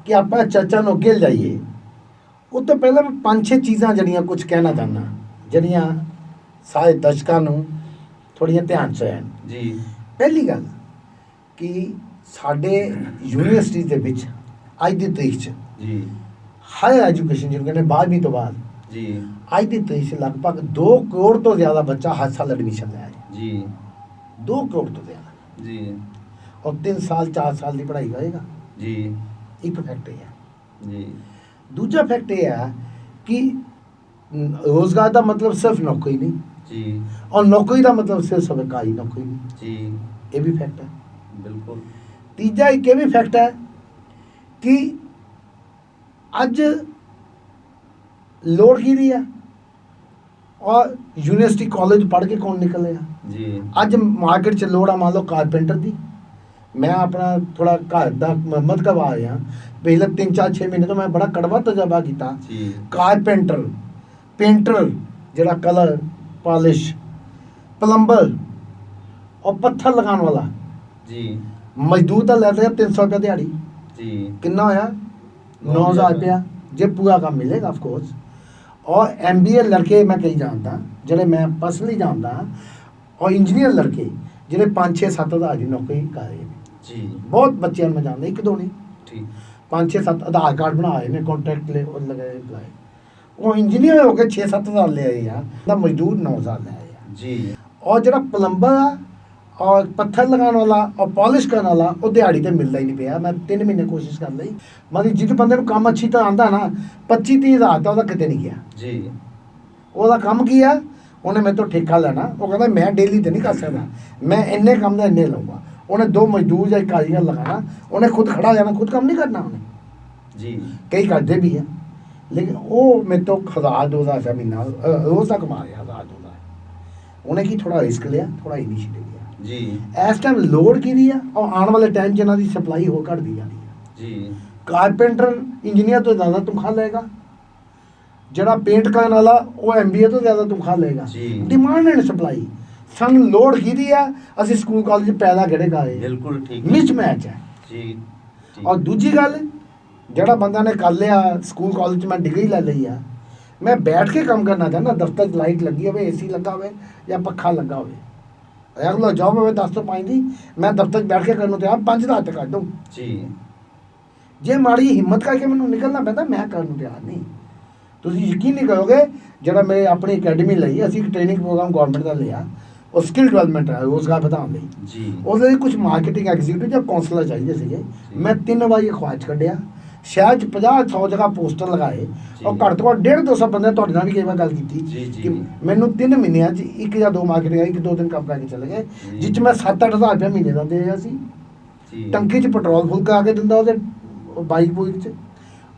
ਕਿ ਆਪਾਂ ਚਰਚਾ ਨੂੰ ਅੱਗੇ ਲਿਜਾਈਏ ਉਹ ਤੋਂ ਪਹਿਲਾਂ ਮੈਂ 5-6 ਚੀਜ਼ਾਂ ਜਿਹੜੀਆਂ ਕੁਝ ਕਹਿਣਾ ਚਾਹੁੰਦਾ, ਜਿਹੜੀਆਂ ਸਾਰੇ ਦਰਸ਼ਕਾਂ ਨੂੰ ਥੋੜ੍ਹੀਆਂ ਧਿਆਨ 'ਚ ਰਹਿਣ। ਜੀ। ਪਹਿਲੀ ਗੱਲ ਕਿ ਸਾਡੇ ਯੂਨੀਵਰਸਿਟੀ ਦੇ ਵਿੱਚ ਅੱਜ ਦੀ ਤਰੀਕ 'ਚ ਜੀ ਹਾਇਰ ਐਜੂਕੇਸ਼ਨ ਜਿਹਨੂੰ ਕਹਿੰਦੇ 12ਵੀਂ ਤੋਂ ਬਾਅਦ ਜੀ ਅੱਜ ਦੀ ਤਰੀਕ 'ਚ ਲਗਭਗ 2 ਕਰੋੜ ਤੋਂ ਜ਼ਿਆਦਾ ਬੱਚਾ ਹਰ ਸਾਲ ਐਡਮਿਸ਼ਨ ਲੈ ਹੈ। ਜੀ 2 ਕਰੋੜ ਤੋਂ ਜ਼ਿਆਦਾ ਜੀ ਔਰ 3 ਸਾਲ 4 ਸਾਲ ਦੀ ਪੜ੍ਹਾਈ ਹੋਏਗਾ। ਜੀ ਇੱਕ ਫੈਕਟ ਇਹ ਹੈ। ਜੀ ਦੂਜਾ ਫੈਕਟ ਇਹ ਹੈ ਕਿ ਰੋਜ਼ਗਾਰ ਦਾ ਮਤਲਬ ਸਿਰਫ ਨੌਕਰੀ ਨਹੀਂ ਜੀ ਔਰ ਨੌਕਰੀ ਦਾ ਮਤਲਬ ਸਿਰਫ ਸਰਕਾਰੀ ਨੌਕਰੀ ਨਹੀਂ, ਜੀ ਇਹ ਵੀ ਫੈਕਟ ਹੈ। ਬਿਲਕੁਲ। ਤੀਜਾ ਇੱਕ ਇਹ ਵੀ ਫੈਕਟ ਹੈ ਕਿ ਅੱਜ ਲੋੜ ਕੀ ਰਹੀ ਹੈ ਔਰ ਯੂਨੀਵਰਸਿਟੀ ਕਾਲਜ ਪੜ੍ਹ ਕੇ ਕੌਣ ਨਿਕਲਿਆ। ਜੀ ਅੱਜ ਮਾਰਕੀਟ 'ਚ ਲੋੜ ਆ ਮੰਨ ਲਓ ਕਾਰਪੈਂਟਰ ਦੀ। ਮੈਂ ਆਪਣਾ ਥੋੜਾ ਘਰ ਦਾ ਮੁਰੰਮਤ ਕਰਵਾ ਰਿਹਾ, ਪਹਿਲੇ 3-4-6 ਮਹੀਨੇ ਤੋਂ ਮੈਂ ਬੜਾ ਕੜਵਾ ਤਜਰਬਾ ਕੀਤਾ। ਜੀ ਕਾਰਪੈਂਟਰ, ਪੇਂਟਰ ਜਿਹੜਾ ਕਲਰ ਪਾਲਿਸ਼, ਪਲੰਬਰ ਔਰ ਪੱਥਰ ਲਗਾਉਣ ਵਾਲਾ ਜੀ ਮਜ਼ਦੂਰ ਤਾਂ ਲੈਂਦੇ ਆ 300 ਰੁਪਏ ਦਿਹਾੜੀ। ਜੀ ਕਿੰਨਾ ਹੋਇਆ 9000 रुपया जे पूरा काम मिलेगा ऑफ कोर्स। और MBA लड़के मैं कई जानता ਜਿਹੜੇ मैं पर्सनली जानता और इंजीनियर लड़के ਜਿਹੜੇ 5-6-7 ਹਜ਼ਾਰ ਦੀ ਨੌਕਰੀ ਕਰ ਰਹੇ ਨੇ। ਜੀ ਬਹੁਤ ਬੱਚਿਆਂ ਨੂੰ ਮੈਂ ਜਾਣਦਾ, ਇੱਕ ਦੋ ਨਹੀਂ, ਠੀਕ 5-6-7 ਆਧਾਰ ਕਾਰਡ ਬਣਾ ਰਹੇ ਨੇ, ਕੰਟਰੈਕਟ ਲੈ ਉਹ ਲਗਾਏ ਅਪਲਾਈ, ਉਹ ਇੰਜੀਨੀਅਰ ਹੋ ਕੇ 6-7 ਹਜ਼ਾਰ ਲੈ ਆਏ ਆ, ਦਾ ਮਜ਼ਦੂਰ 9 ਹਜ਼ਾਰ ਲੈ ਆਏ ਆ। ਜੀ और ਜਿਹੜਾ ਪਲੰਬਰ ਆ और पत्थर लगाने वाला और पॉलिश करने वाला वो दिहाड़ी तो मिलता ही नहीं पाया। मैं 3 महीने कोशिश कर ली, मतलब जिस बंदे को काम अच्छी तरह आंदा ना 25-30 हज़ार तो कितने नहीं गया जी। ਉਹਦਾ ਕੰਮ ਕੀ ਆ, ਉਹਨੇ ਮੇਰੇ ਤੋਂ ਠੇਕਾ ਲੈਣਾ। ਉਹ ਕਹਿੰਦਾ ਮੈਂ ਡੇਲੀ ਤੇ ਨਹੀਂ ਕਰ ਸਕਦਾ, ਮੈਂ ਇੰਨੇ ਕੰਮ ਦਾ ਇੰਨੇ ਲਊਂਗਾ। ਉਹਨੇ 2 ਮਜ਼ਦੂਰ ਜਾਂ ਕਾਰੀਗਰ ਲਗਾਣਾ, ਉਹਨੇ ਖੁਦ ਖੜਾ ਜਾਣਾ, ਖੁਦ ਕੰਮ ਨਹੀਂ ਕਰਨਾ ਉਹਨੇ। ਜੀ ਕਈ ਕਰਦੇ ਵੀ ਆ, ਲੇਕਿਨ ਉਹ ਮੇਰੇ ਤੋਂ 1000-2000 ਰੁਪਇਆ ਮਹੀਨਾ ਰੋਜ਼ ਦਾ ਕਮਾ ਰਿਹਾ। 1000-2000 ਉਹਨੇ ਕੀ ਥੋੜਾ ਰਿਸਕ ਲਿਆ, ਥੋੜਾ ਇਨੀਸ਼ੀਏਟਿਵ ਲਿਆ। ਜੀ ਇਸ ਟਾਈਮ ਲੋੜ ਕੀ ਰਹੀ ਆ ਔਰ ਆਉਣ ਵਾਲੇ ਟਾਈਮ 'ਚ ਇਹਨਾਂ ਦੀ ਸਪਲਾਈ ਹੋਰ ਘਟਦੀ ਜਾ ਰਹੀ ਹੈ। ਜੀ ਕਾਰਪੈਂਟਰ ਇੰਜੀਨੀਅਰ ਤੋਂ ਜ਼ਿਆਦਾ ਤਨਖਾਹ ਲਏਗਾ, ਜਿਹੜਾ ਪੇਂਟ ਕਰਨ ਵਾਲਾ ਉਹ MBA ਤੋਂ ਜ਼ਿਆਦਾ ਤਨਖਾਹ ਲਏਗਾ। ਡਿਮਾਂਡ ਐਂਡ ਸਪਲਾਈ, ਸਾਨੂੰ ਲੋੜ ਕਿਹਦੀ ਆ, ਅਸੀਂ ਸਕੂਲ ਕਾਲਜ ਪੈਦਾ ਕਿਹੜੇ ਗਾਏ, ਬਿਲਕੁਲ ਠੀਕ ਮਿਸ ਮੈਚ ਹੈ ਜੀ। ਔਰ ਦੂਜੀ ਗੱਲ, ਜਿਹੜਾ ਬੰਦਾ ਨੇ ਕਰ ਲਿਆ ਸਕੂਲ ਕਾਲਜ 'ਚ ਮੈਂ ਡਿਗਰੀ ਲੈ ਲਈ ਆ, ਮੈਂ ਬੈਠ ਕੇ ਕੰਮ ਕਰਨਾ ਚਾਹੁੰਦਾ, ਦਫ਼ਤਰ 'ਚ ਲਾਈਟ ਲੱਗੀ ਹੋਵੇ, AC ਲੱਗਾ ਹੋਵੇ ਜਾਂ ਪੱਖਾ ਲੱਗਾ ਹੋਵੇ, ਰੈਗੂਲਰ ਜੌਬ ਹੋਵੇ 10 ਤੋਂ 5 ਦੀ, ਮੈਂ ਦਫ਼ਤਰ 'ਚ ਬੈਠ ਕੇ ਕਰਨ ਨੂੰ ਤਿਆਰ 5 ਦਾ ਹੱਥ ਕੱਢ ਦਊਂ ਜੀ। ਜੇ ਮਾੜੀ ਹਿੰਮਤ ਕਰਕੇ ਮੈਨੂੰ ਨਿਕਲਣਾ ਪੈਂਦਾ, ਮੈਂ ਕਰਨ ਨੂੰ ਤਿਆਰ ਨਹੀਂ। ਤੁਸੀਂ ਯਕੀਨ ਨਹੀਂ ਕਰੋਗੇ, ਜਿਹੜਾ ਮੈਂ ਆਪਣੀ ਅਕੈਡਮੀ ਲਈ, ਅਸੀਂ ਇੱਕ ਟ੍ਰੇਨਿੰਗ ਪ੍ਰੋਗਰਾਮ ਗਵਰਨਮੈਂਟ ਦਾ ਲਿਆ, ਉਹ ਸਕਿੱਲ ਡਿਵੈਲਪਮੈਂਟ ਹੈ, ਰੋਜ਼ਗਾਰ ਵਧਾਉਣ ਲਈ ਜੀ। ਉਹਦੇ ਲਈ ਕੁਝ ਮਾਰਕੀਟਿੰਗ ਐਗਜ਼ੀਕਿਊਟਿਵ ਜਾਂ ਕਾਉਂਸਲਰ ਚਾਹੀਦੇ ਸੀਗੇ। ਮੈਂ 3 ਵਾਰੀ ਅਖਬਾਰ 'ਚ ਕੱਢਿਆ, ਸ਼ਹਿਰ 'ਚ 50-100 ਜਗ੍ਹਾ ਪੋਸਟਰ ਲਗਾਏ, ਔਰ ਘੱਟ ਤੋਂ ਘੱਟ 150-200 ਬੰਦੇ ਤੁਹਾਡੇ ਨਾਲ ਵੀ ਕਈ ਵਾਰ ਗੱਲ ਕੀਤੀ ਕਿ ਮੈਨੂੰ 3 ਮਹੀਨਿਆਂ 'ਚ 1 ਜਾਂ 2 ਮਾਰਕੀਟਿੰਗ ਆਈ, 1-2 ਦਿਨ ਕੰਮ ਕਰਕੇ ਚਲੇ ਗਏ, ਜਿਸ 'ਚ ਮੈਂ 7-8 ਹਜ਼ਾਰ ਰੁਪਇਆ ਮਹੀਨੇ ਦਾ ਦੇ ਰਿਹਾ ਸੀ। ਟੰਕੀ 'ਚ ਪੈਟਰੋਲ ਫੁੱਲ ਕਰਾ ਕੇ ਦਿੰਦਾ, ਉਹਦੇ ਬਾਈਕ ਬੂਈਕ 'ਚ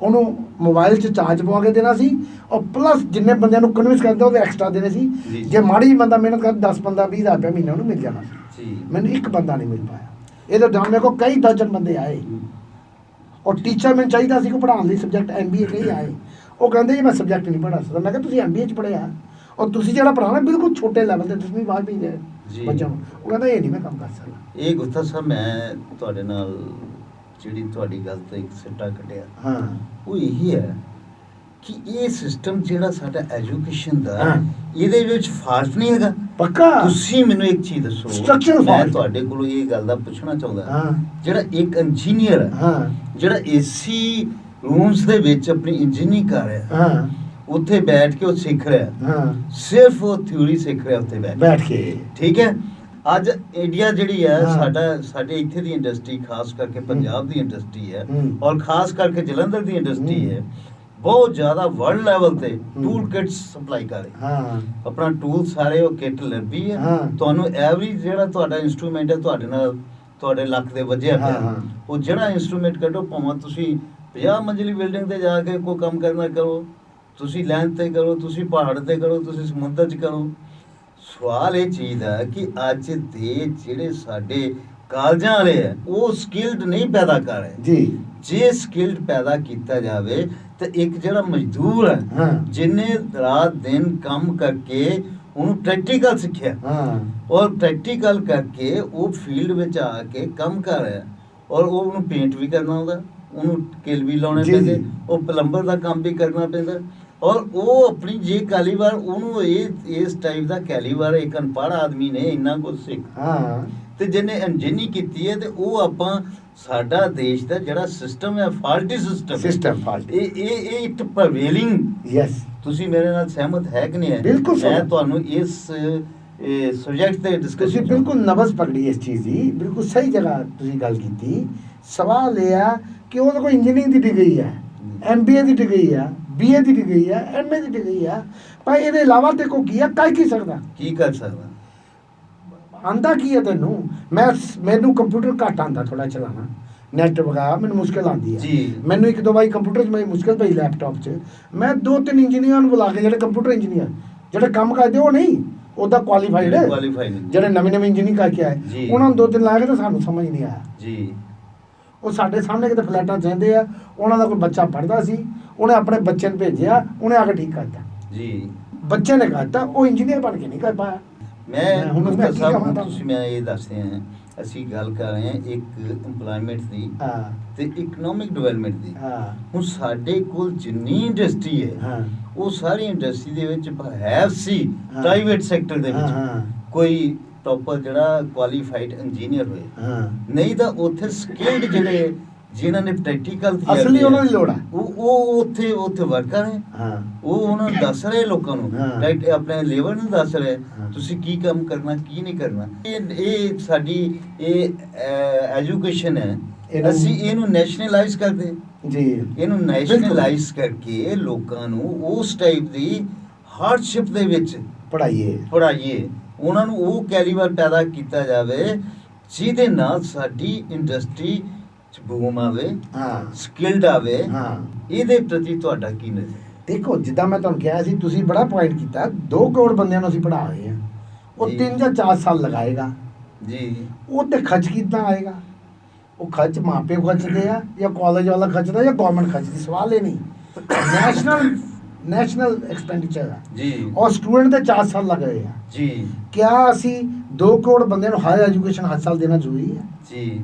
ਉਹਨੂੰ ਮੋਬਾਈਲ 'ਚ ਚਾਰਜ ਪਵਾ ਕੇ ਦੇਣਾ ਸੀ, ਔਰ ਪਲੱਸ ਜਿੰਨੇ ਬੰਦਿਆਂ ਨੂੰ ਕਨਵਿੰਸ ਕਰਦਾ ਉਹਦੇ ਐਕਸਟਰਾ ਦੇਣੇ ਸੀ। ਜੇ ਮਾੜੀ ਜਿਹੀ ਬੰਦਾ ਮਿਹਨਤ ਕਰ 10-15-20 ਹਜ਼ਾਰ ਰੁਪਇਆ ਮਹੀਨੇ ਉਹਨੂੰ ਮਿਲ ਜਾਣਾ ਸੀ। ਮੈਨੂੰ ਇੱਕ ਬੰਦਾ ਨਹੀਂ ਮਿਲ ਪਾਇਆ। ਇਹਦੇ ਦੌਰਾਨ ਮੇਰੇ ਕੋਲ ਕਈ ਦਰਜਨ ਬੰਦੇ ਆਏ, ਔਰ ਟੀਚਰ ਮੈਨੂੰ ਚਾਹੀਦਾ ਸੀ ਕਿ ਪੜ੍ਹਾਉਣ ਲਈ ਸਬਜੈਕਟ MBA ਕਈ ਆਏ, ਉਹ ਕਹਿੰਦੇ ਜੀ ਮੈਂ ਸਬਜੈਕਟ ਨਹੀਂ ਪੜ੍ਹਾ ਸਕਦਾ। ਮੈਂ ਕਿਹਾ ਤੁਸੀਂ MBA 'ਚ ਪੜ੍ਹਿਆ, ਔਰ ਤੁਸੀਂ ਜਿਹੜਾ ਪੜ੍ਹਾਉਣਾ ਬਿਲਕੁਲ ਛੋਟੇ ਲੈਵਲ 'ਤੇ 10ਵੀਂ 12ਵੀਂ ਦੇ ਬੱਚਿਆਂ ਨੂੰ, ਉਹ ਕਹਿੰਦਾ ਇਹ ਨਹੀਂ ਮੈਂ ਕੰਮ ਕਰ ਸਕਦਾ। ਇਹ ਗੁੱਥਾ ਸਾਹਿਬ, ਮੈਂ ਤੁਹਾਡੇ ਨਾਲ ਜਿਹੜੀ ਤੁਹਾਡੀ ਗੱਲ ਤੋਂ ਇੱਕ ਸਿੱਟਾ ਕੱਢਿਆ, ਹਾਂ, ਉਹ ਇਹੀ ਹੈ ਕਿ ਇਹ ਸਿਸਟਮ ਜਿਹੜਾ ਸਾਡਾ ਐਜੂਕੇਸ਼ਨ ਦਾ, ਇਹਦੇ ਵਿੱਚ ਫਾਲਟ ਨਹੀਂ ਹੈਗਾ। ਪੱਕਾ ਤੁਸੀਂ ਮੈਨੂੰ ਇੱਕ ਚੀਜ਼ ਦੱਸੋ, ਸਟਰਕਚਰਲ ਮੈਂ ਫਾਲਟ ਤੁਹਾਡੇ ਕੋਲੋਂ ਇਹ ਗੱਲ ਦਾ ਪੁੱਛਣਾ ਚਾਹੁੰਦਾ, ਹਾਂ, ਜਿਹੜਾ ਇੱਕ ਇੰਜੀਨੀਅਰ ਹੈ, ਜਿਹੜਾ AC ਰੂਮਸ ਦੇ ਵਿੱਚ ਆਪਣੀ ਇੰਜੀਨੀਅਰਿੰਗ ਕਰ ਰਿਹਾ, ਹਾਂ, ਉੱਥੇ ਬੈਠ ਕੇ ਉਹ ਸਿੱਖ ਰਿਹਾ, ਹਾਂ, ਸਿਰਫ ਉਹ ਥਿਊਰੀ ਸਿੱਖ ਰਿਹਾ ਉੱਥੇ ਬੈਠ ਕੇ, ਠੀਕ ਹੈ। ਅੱਜ ਇੰਡੀਆ ਜਿਹੜੀ ਹੈ, ਸਾਡੇ ਇੱਥੇ ਦੀ ਇੰਡਸਟਰੀ, ਖਾਸ ਕਰਕੇ ਪੰਜਾਬ ਦੀ ਇੰਡਸਟਰੀ ਹੈ, ਔਰ ਖਾਸ ਕਰਕੇ ਜਲੰਧਰ ਦੀ ਇੰਡਸਟਰੀ ਹੈ, ਬਹੁਤ ਜ਼ਿਆਦਾ ਵਰਲਡ ਲੈਵਲ ਤੇ ਟੂਲ ਕਿਟਸ ਸਪਲਾਈ ਕਰ ਰਹੀ। ਆਪਣਾ ਟੂਲ ਸਾਰੇ ਉਹ ਕਿੱਟ ਲੱਭੀ ਹੈ, ਤੁਹਾਨੂੰ ਐਵਰੀ ਜਿਹੜਾ ਤੁਹਾਡਾ ਇੰਸਟਰੂਮੈਂਟ ਹੈ ਤੁਹਾਡੇ ਨਾਲ, ਤੁਹਾਡੇ ਲੱਕ ਦੇ ਵੱਜਿਆ ਪਿਆ, ਉਹ ਜਿਹੜਾ ਇੰਸਟਰੂਮੈਂਟ ਕੱਢੋ, ਭਾਵੇਂ ਤੁਸੀਂ 50 ਮੰਜ਼ਿਲੀ ਬਿਲਡਿੰਗ ਤੇ ਜਾ ਕੇ ਕੋਈ ਕੰਮ ਕਰਨਾ ਕਰੋ, ਤੁਸੀਂ ਲੈਂਡ ਤੇ ਕਰੋ, ਤੁਸੀਂ ਪਹਾੜ ਤੇ ਕਰੋ, ਤੁਸੀਂ ਸਮੁੰਦਰ 'ਚ ਕਰੋ। ਸਵਾਲ ਇਹ ਚੀਜ਼ ਹੈ ਕਿ ਅੱਜ ਦੇ ਜਿਹੜੇ ਸਾਡੇ ਕਾਲਜਾਂ ਵਾਲੇ ਹੈ ਉਹ ਸਕਿਲਡ ਨਹੀਂ ਪੈਦਾ ਕਰ ਰਹੇ। ਜੀ ਜੇ ਸਕਿਲਡ ਪੈਦਾ ਕੀਤਾ ਜਾਵੇ ਤੇ ਇੱਕ ਜਿਹੜਾ ਮਜ਼ਦੂਰ ਹੈ ਹਾਂ ਜਿਨੇ ਰਾਤ ਦਿਨ ਕੰਮ ਕਰਕੇ ਉਹਨੂੰ ਪ੍ਰੈਕਟੀਕਲ ਸਿੱਖਿਆ ਹਾਂ ਔਰ ਪ੍ਰੈਕਟੀਕਲ ਕਰਕੇ ਉਹ ਫੀਲਡ ਵਿੱਚ ਆ ਕੇ ਕੰਮ ਕਰ ਰਿਹਾ ਔਰ ਉਹ ਉਹਨੂੰ ਪੇਂਟ ਵੀ ਕਰਨਾ ਆਉਂਦਾ, ਉਹਨੂੰ ਕਿੱਲ ਵੀ ਲਾਉਣੇ ਜੀ, ਪੈਂਦੇ, ਜੀ। ਉਹ ਪਲੰਬਰ ਦਾ ਕੰਮ ਵੀ ਕਰਨਾ ਪੈਂਦਾ ਔਰ ਉਹ ਆਪਣੀ ਜੇ ਕਾਲੀਵਾਰ ਉਹਨੂੰ ਇਸ ਟਾਈਪ ਦਾ ਕੈਲੀਵਾਰ ਇੱਕ ਅਨਪੜ੍ਹ ਆਦਮੀ ਨੇ ਇੰਨਾ ਕੁਝ ਸਿੱਖ ਹਾਂ ਤੇ ਜਿਹਨੇ ਇੰਜੀਨੀਅਰਿੰਗ ਕੀਤੀ ਹੈ ਤੇ ਉਹ ਆਪਾਂ ਸਾਡਾ ਦੇਸ਼ ਦਾ ਜਿਹੜਾ ਸਿਸਟਮ ਹੈ ਫਾਲਟੀ ਸਿਸਟਮ ਫਾਲਟ ਇਹ ਇਟ ਪ੍ਰਵੇਲਿੰਗ। ਯੈਸ ਤੁਸੀਂ ਮੇਰੇ ਨਾਲ ਸਹਿਮਤ ਹੈ ਕਿ ਨਹੀਂ ਹੈ? ਬਿਲਕੁਲ ਮੈਂ ਸਹਿਮਤ। ਤੁਹਾਨੂੰ ਇਸ ਸਬਜੈਕਟ ਤੇ ਤੁਸੀਂ ਡਿਸਕਸ਼ਨ ਬਿਲਕੁਲ ਨਬਜ਼ ਪਕੜੀ ਇਸ ਚੀਜ਼ ਦੀ, ਬਿਲਕੁਲ ਸਹੀ ਜਗ੍ਹਾ ਤੁਸੀਂ ਗੱਲ ਕੀਤੀ। ਸਵਾਲ ਇਹ ਆ ਕਿ ਉਹਦੇ ਕੋਲ ਇੰਜੀਨੀਅਰਿੰਗ ਦੀ ਡਿਗਰੀ ਹੈ, MBA ਦੀ ਡਿਗਰੀ ਆ, BA ਦੀ ਡਿਗਰੀ ਆ, MA ਦੀ ਡਿਗਰੀ ਆ, ਪਰ ਇਹਦੇ ਇਲਾਵਾ ਤੇ ਕੋ ਕੀ ਆ, ਕਰ ਕੀ ਸਕਦਾ, ਕੀ ਕਰ ਸਕਦਾ? ਆਂਦਾ ਕੀ ਹੈ ਤੈਨੂੰ? ਮੈਨੂੰ ਕੰਪਿਊਟਰ ਘੱਟ ਆਂਦਾ ਥੋੜਾ ਚਲਾਣਾ, ਨੈਟ ਵਗੈਰਾ ਮੈਨੂੰ ਮੁਸ਼ਕਿਲ ਆਉਂਦੀ ਹੈ ਜੀ। ਮੈਨੂੰ ਇੱਕ ਦੋ ਵਾਰੀ ਕੰਪਿਊਟਰ 'ਚ ਮੇਰੀ ਮੁਸ਼ਕਿਲ ਪਈ ਲੈਪਟਾਪ 'ਚ, ਮੈਂ 2-3 ਇੰਜੀਨੀਅਰਾਂ ਨੂੰ ਬੁਲਾ ਕੇ ਜਿਹੜੇ ਕੰਪਿਊਟਰ ਇੰਜੀਨੀਅਰ ਜਿਹੜੇ ਕੰਮ ਕਰਦੇ ਉਹ ਨਹੀਂ ਉਹਦਾ ਕੁਆਲੀਫਾਈਡ ਜਿਹੜੇ ਨਵੇਂ ਇੰਜੀਨੀਅਰਿੰਗ ਕਰਕੇ ਆਏ ਜੀ। ਉਹਨਾਂ ਨੂੰ 2-3 ਲਾ ਕੇ ਤਾਂ ਸਾਨੂੰ ਸਮਝ ਨਹੀਂ ਆਇਆ ਜੀ। ਉਹ ਸਾਡੇ ਸਾਹਮਣੇ ਕਿਤੇ ਫਲੈਟਾਂ 'ਚ ਰਹਿੰਦੇ ਆ, ਉਹਨਾਂ ਦਾ ਕੋਈ ਬੱਚਾ ਪੜ੍ਹਦਾ ਸੀ, ਉਹਨੇ ਆਪਣੇ ਬੱਚੇ ਨੂੰ ਭੇਜਿਆ, ਉਹਨੇ ਆ ਕੇ ਠੀਕ ਕਰਤਾ ਜੀ। ਬੱਚੇ ਨੇ ਕਰਤਾ, ਉਹ ਇੰਜੀਨੀਅਰ ਬਣ ਕੇ ਨਹੀਂ ਕਰ ਪਾਇਆ। ਮੈਂ ਹੁਣ ਹੁਣ ਮੈਂ ਕੀ ਕਹਾਂ ਤੁਹਾਨੂੰ? ਤੁਸੀਂ ਮੈਂ ਇਹ ਦੱਸਦੇ ਹਾਂ ਅਸੀਂ ਗੱਲ ਕਰ ਰਹੇ ਹਾਂ ਇੱਕ ਇੰਪਲੋਇਮੈਂਟ ਦੀ ਹਾਂ ਤੇ ਇਕਨੋਮਿਕ ਡਿਵੈਲਪਮੈਂਟ ਦੀ। ਹਾਂ ਹੁਣ ਸਾਡੇ ਕੋਲ ਜਿੰਨੀ ਇੰਡਸਟਰੀ ਹੈ ਹਾਂ ਉਹ ਸਾਰੀ ਇੰਡਸਟਰੀ ਦੇ ਵਿੱਚ ਹੈ ਸੀ ਹਾਂ। ਪ੍ਰਾਈਵੇਟ ਸੈਕਟਰ ਦੇ ਹਾਂ ਵਿੱਚ ਹਾਂ ਕੋਈ ਪ੍ਰੋਪਰ ਜਿਹੜਾ ਕੁਆਲੀਫਾਈਡ ਇੰਜੀਨੀਅਰ ਹੋਏ, ਹਾਂ ਨਹੀਂ ਤਾਂ ਉੱਥੇ ਸਕਿਲਡ ਜਿਹੜੇ ਜਿਨ੍ਹਾਂ ਨੇ ਪ੍ਰੈਕਟੀਕਲ ਅਸਲੀ ਉਹਨਾਂ ਦੀ ਲੋੜ ਆ। ਉਹ ਉੱਥੇ ਵਰਕਰ ਹੈ, ਹਾਂ ਉਹ ਉਹਨਾਂ ਨੂੰ ਦੱਸ ਰਹੇ ਲੋਕਾਂ ਨੂੰ ਹਾਂ। ਰਾਈਟ, ਆਪਣੇ ਲੇਬਰ ਨੂੰ ਦੱਸ ਰਹੇ ਹਾਂ। ਤੁਸੀਂ ਕੀ ਕੰਮ ਕਰਨਾ ਕੀ ਨਹੀਂ ਕਰਨਾ। ਇਹ ਸਾਡੀ ਐਜੂਕੇਸ਼ਨ ਹੈ, ਅਸੀਂ ਇਹਨੂੰ ਨੈਸ਼ਨਲਾਈਜ਼ ਕਰਦੇ, ਜੀ ਇਹਨੂੰ ਨੈਸ਼ਨਲਾਈਜ਼ ਕਰਕੇ ਲੋਕਾਂ ਨੂੰ ਉਸ ਟਾਈਪ ਦੀ ਹਾਰਡਸ਼ਿਪ ਦੇ ਵਿੱਚ ਪੜ੍ਹਾਈਏ ਪੜ੍ਹਾਈਏ, ਉਹਨਾਂ ਨੂੰ ਉਹ ਕੈਲੀਬਰ ਪੈਦਾ ਕੀਤਾ ਜਾਵੇ ਜਿਹਦੇ ਨਾਲ ਸਾਡੀ ਇੰਡਸਟਰੀ ਚ ਬੂਮ ਆਵੇ, ਹਾਂ ਸਕਿਲਡ ਆਵੇ। ਹਾਂ ਇਹਦੇ ਪ੍ਰਤੀ ਤੁਹਾਡਾ ਕੀ ਨਜ਼ਰ? ਦੇਖੋ ਜਿੱਦਾਂ ਮੈਂ ਤੁਹਾਨੂੰ ਕਿਹਾ ਸੀ, ਤੁਸੀਂ ਬੜਾ ਪੁਆਇੰਟ ਕੀਤਾ, 2 ਕਰੋੜ ਬੰਦਿਆਂ ਨੂੰ ਅਸੀਂ ਪੜ੍ਹਾ ਰਹੇ ਹਾਂ, ਉਹ ਜੀ। 3 ਜਾਂ 4 ਸਾਲ ਲਗਾਏਗਾ, ਜੀ। ਉਹ ਤੇ ਖਰਚ ਕਿੱਦਾਂ ਆਏਗਾ? ਉਹ ਖਰਚ ਮਾਪੇ ਖਰਚਦੇ ਆ ਜਾਂ ਕਾਲਜ ਵਾਲਾ ਖਰਚਦਾ ਜਾਂ ਗਵਰਨਮੈਂਟ ਖਰਚਦੀ, ਸਵਾਲ ਇਹ ਨਹੀਂ। ਨੈਸ਼ਨਲ ਐਕਸਪੈਂਡੀਚਰ ਹੈ ਜੀ। ਔਰ ਸਟੂਡੈਂਟ ਦੇ 4 ਸਾਲ ਲੱਗ ਰਹੇ ਆ। ਜੀ। ਕਿਆ ਅਸੀਂ 2 ਕਰੋੜ ਬੰਦਿਆਂ ਨੂੰ ਹਾਇਰ ਐਜੂਕੇਸ਼ਨ ਹਰ ਸਾਲ ਦੇਣਾ ਜ਼ਰੂਰੀ ਹੈ? ਜੀ।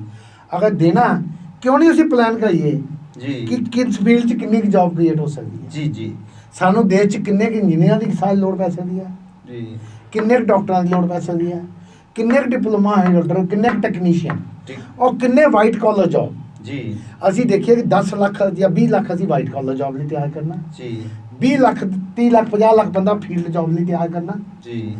ਅਗਰ ਦੇਣਾ, ਕਿਉਂ ਨਹੀਂ ਅਸੀਂ ਪਲਾਨ ਕਰੀਏ ਜੀ। ਕਿ ਕਿਸ ਫੀਲਡ 'ਚ ਕਿੰਨੀ ਕੁ ਜੌਬ ਕ੍ਰੀਏਟ ਹੋ ਸਕਦੀ ਹੈ? ਜੀ। ਜੀ। ਸਾਨੂੰ ਦੇਸ਼ 'ਚ ਕਿੰਨੇ ਕੁ ਇੰਜੀਨੀਅਰਾਂ ਦੀ ਸਾਲ ਲੋੜ ਪੈ ਸਕਦੀ ਹੈ, ਜੀ। ਕਿੰਨੇ ਕੁ ਡਾਕਟਰਾਂ ਦੀ ਲੋੜ ਪੈ ਸਕਦੀ ਹੈ, ਕਿੰਨੇ ਕੁ ਡਿਪਲੋਮਾ ਹੈ ਡਾਕਟਰ, ਕਿੰਨੇ ਕੁ ਟੈਕਨੀਸ਼ੀਅਨ, ਠੀਕ। ਔਰ ਕਿੰਨੇ ਵਾਈਟ ਕਾਲਰ ਜੌਬ। ਜੀ। ਅਸੀਂ ਦੇਖੀਏ ਕਿ 10 ਲੱਖ ਜਾਂ 20 ਲੱਖ ਅਸੀਂ ਵਾਈਟ ਕਾਲਰ ਜੌਬ ਲਈ ਤਿਆਰ ਕਰਨਾ, ਜੀ। 20 ਲੱਖ 30 ਲੱਖ 50 ਲੱਖ ਬੰਦਾ ਫੀਲਡ ਜੌਬ ਲਈ ਤਿਆਰ ਕਰਨਾ, ਜੀ।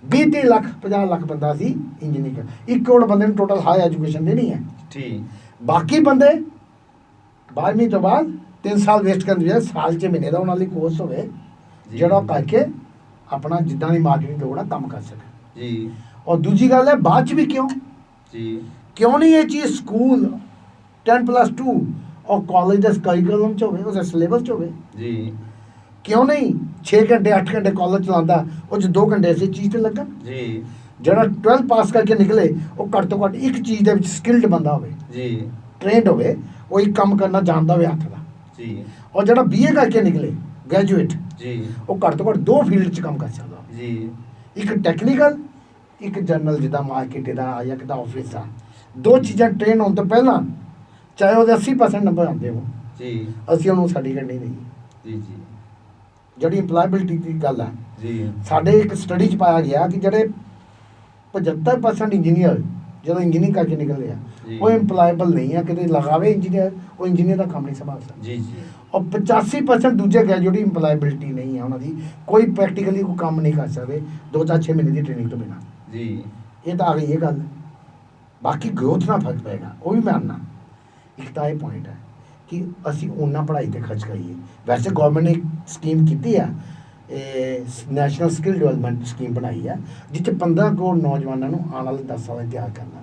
20-30 ਲੱਖ 50 ਲੱਖ ਬੰਦਾ ਅਸੀਂ ਇੰਜੀਨੀਅਰ, 1 ਕਰੋੜ ਬੰਦੇ ਨੂੰ ਟੋਟਲ ਹਾਈ ਐਜੂਕੇਸ਼ਨ ਦੇਣੀ ਹੈ। ਠੀਕ। ਬਾਕੀ ਬੰਦੇ 12ਵੀਂ ਤੋਂ ਬਾਅਦ 3 ਸਾਲ ਵੇਸਟ ਕਰਨ ਦੀ ਬਜਾਏ ਸਾਲ 'ਚ ਮਹੀਨੇ ਦਾ ਉਹਨਾਂ ਲਈ ਕੋਰਸ ਹੋਵੇ ਜੀ। ਜਿਹੜਾ ਉਹ ਕਰਕੇ ਆਪਣਾ ਜਿੱਦਾਂ ਦੀ ਮਾਰਕੀਟਿੰਗ ਲੋੜ ਆ ਕੰਮ ਕਰ ਸਕੇ। ਜੀ। ਔਰ ਦੂਜੀ ਗੱਲ ਹੈ ਬਾਅਦ 'ਚ ਵੀ ਕਿਉਂ ਨਹੀਂ ਇਹ ਚੀਜ਼ ਸਕੂਲ 10+2 ਔਰ ਕਾਲਜ ਦੇ ਕਰਿਕੂਲਮ 'ਚ ਹੋਵੇ, ਉਹਦੇ ਸਿਲੇਬਸ 'ਚ ਹੋਵੇ। ਜੀ। ਕਿਉਂ ਨਹੀਂ 6 ਘੰਟੇ 8 ਘੰਟੇ ਕਾਲਜ ਚਲਾਉਂਦਾ, ਉਹ 'ਚ 2 ਘੰਟੇ ਇਸੇ ਚੀਜ਼ ਤੇ ਲੱਗਣ। ਜੀ। ਜਿਹੜਾ 12 ਪਾਸ ਕਰਕੇ ਨਿਕਲੇ ਉਹ ਘੱਟ ਤੋਂ ਘੱਟ ਇੱਕ ਚੀਜ਼ ਦੇ ਵਿੱਚ ਸਕਿਲਡ ਬੰਦਾ ਹੋਵੇ, ਜੀ। ਟ੍ਰੇਨਡ ਹੋਵੇ, ਉਹ ਇੱਕ ਕੰਮ ਕਰਨਾ ਜਾਣਦਾ ਹੋਵੇ ਹੱਥ ਦਾ। ਜੀ। ਔਰ ਜਿਹੜਾ BA ਕਰਕੇ ਨਿਕਲੇ ਗ੍ਰੈਜੂਏਟ, ਜੀ। ਉਹ ਘੱਟ ਤੋਂ ਘੱਟ 2 ਫੀਲਡ 'ਚ ਕੰਮ ਕਰ ਸਕਦਾ ਹੋਵੇ, ਜੀ। ਇੱਕ ਟੈਕਨੀਕਲ, ਇੱਕ ਜਨਰਲ ਜਿੱਦਾਂ ਮਾਰਕੀਟ ਦਾ ਜਾਂ ਕਿਦਾ ਆਫਿਸ ਦਾ। 2 ਚੀਜ਼ਾਂ ਟ੍ਰੇਨ ਹੋਣ ਤੋਂ ਪਹਿਲਾਂ ਚਾਹੇ ਉਹਦੇ 80% ਨੰਬਰ ਆਉਂਦੇ ਹੋ, ਜੀ। ਅਸੀਂ ਉਹਨੂੰ ਸਰਟੀਫਿਕੇਟ ਨਹੀਂ ਦੇਈਏ। ਜੀ। ਜੀ। ਜਿਹੜੀ ਇੰਪਲਾਇਬਿਲਟੀ ਦੀ ਗੱਲ ਹੈ, ਜੀ। ਸਾਡੇ ਇੱਕ ਸਟੱਡੀ 'ਚ ਪਾਇਆ ਗਿਆ ਕਿ ਜਿਹੜੇ 75% ਇੰਜੀਨੀਅਰ ਜਦੋਂ ਇੰਜੀਨੀਅਰਿੰਗ ਕਰਕੇ ਨਿਕਲਦੇ ਆ ਜੀ। ਉਹ ਇੰਪਲਾਇਬਲ ਨਹੀਂ ਆ, ਕਿਤੇ ਲਗਾਵੇ ਇੰਜੀਨੀਅਰ, ਉਹ ਇੰਜੀਨੀਅਰ ਦਾ ਕੰਮ ਨਹੀਂ ਸੰਭਾਲ ਸਕਦਾ। ਜੀ। ਜੀ। ਔਰ 85% ਦੂਜੇ ਗ੍ਰੈਜੂਏਟ ਇੰਪਲਾਇਬਿਲਟੀ ਨਹੀਂ ਹੈ ਉਹਨਾਂ ਦੀ, ਕੋਈ ਪ੍ਰੈਕਟੀਕਲੀ ਕੋਈ ਕੰਮ ਨਹੀਂ ਕਰ ਸਕਦੇ 2-6 ਮਹੀਨੇ ਦੀ ਟ੍ਰੇਨਿੰਗ ਤੋਂ ਬਿਨਾਂ। ਜੀ। ਇਹ ਤਾਂ ਆ ਗਈ ਇਹ ਗੱਲ। ਬਾਕੀ ਗਰੋਥ ਨਾਲ ਫਰਕ ਪਏਗਾ, ਉਹ ਵੀ ਮੈਂ ਮੰਨਦਾ। ਇੱਕ ਤਾਂ ਇਹ ਪੁਆਇੰਟ ਹੈ ਕਿ ਅਸੀਂ ਉਹਨਾਂ ਪੜ੍ਹਾਈ 'ਤੇ ਖਰਚ ਕਰੀਏ। ਵੈਸੇ ਗਵਰਨਮੈਂਟ ਨੇ ਇੱਕ ਸਕੀਮ ਕੀਤੀ ਆ, ਨੈਸ਼ਨਲ ਸਕਿੱਲ ਡਿਵੈਲਪਮੈਂਟ ਸਕੀਮ ਬਣਾਈ ਆ, ਜਿਸ 'ਚ 15 ਕਰੋੜ ਨੌਜਵਾਨਾਂ ਨੂੰ ਆਉਣ ਵਾਲੇ 10 ਸਾਲਾਂ 'ਚ ਤਿਆਰ ਕਰਨਾ।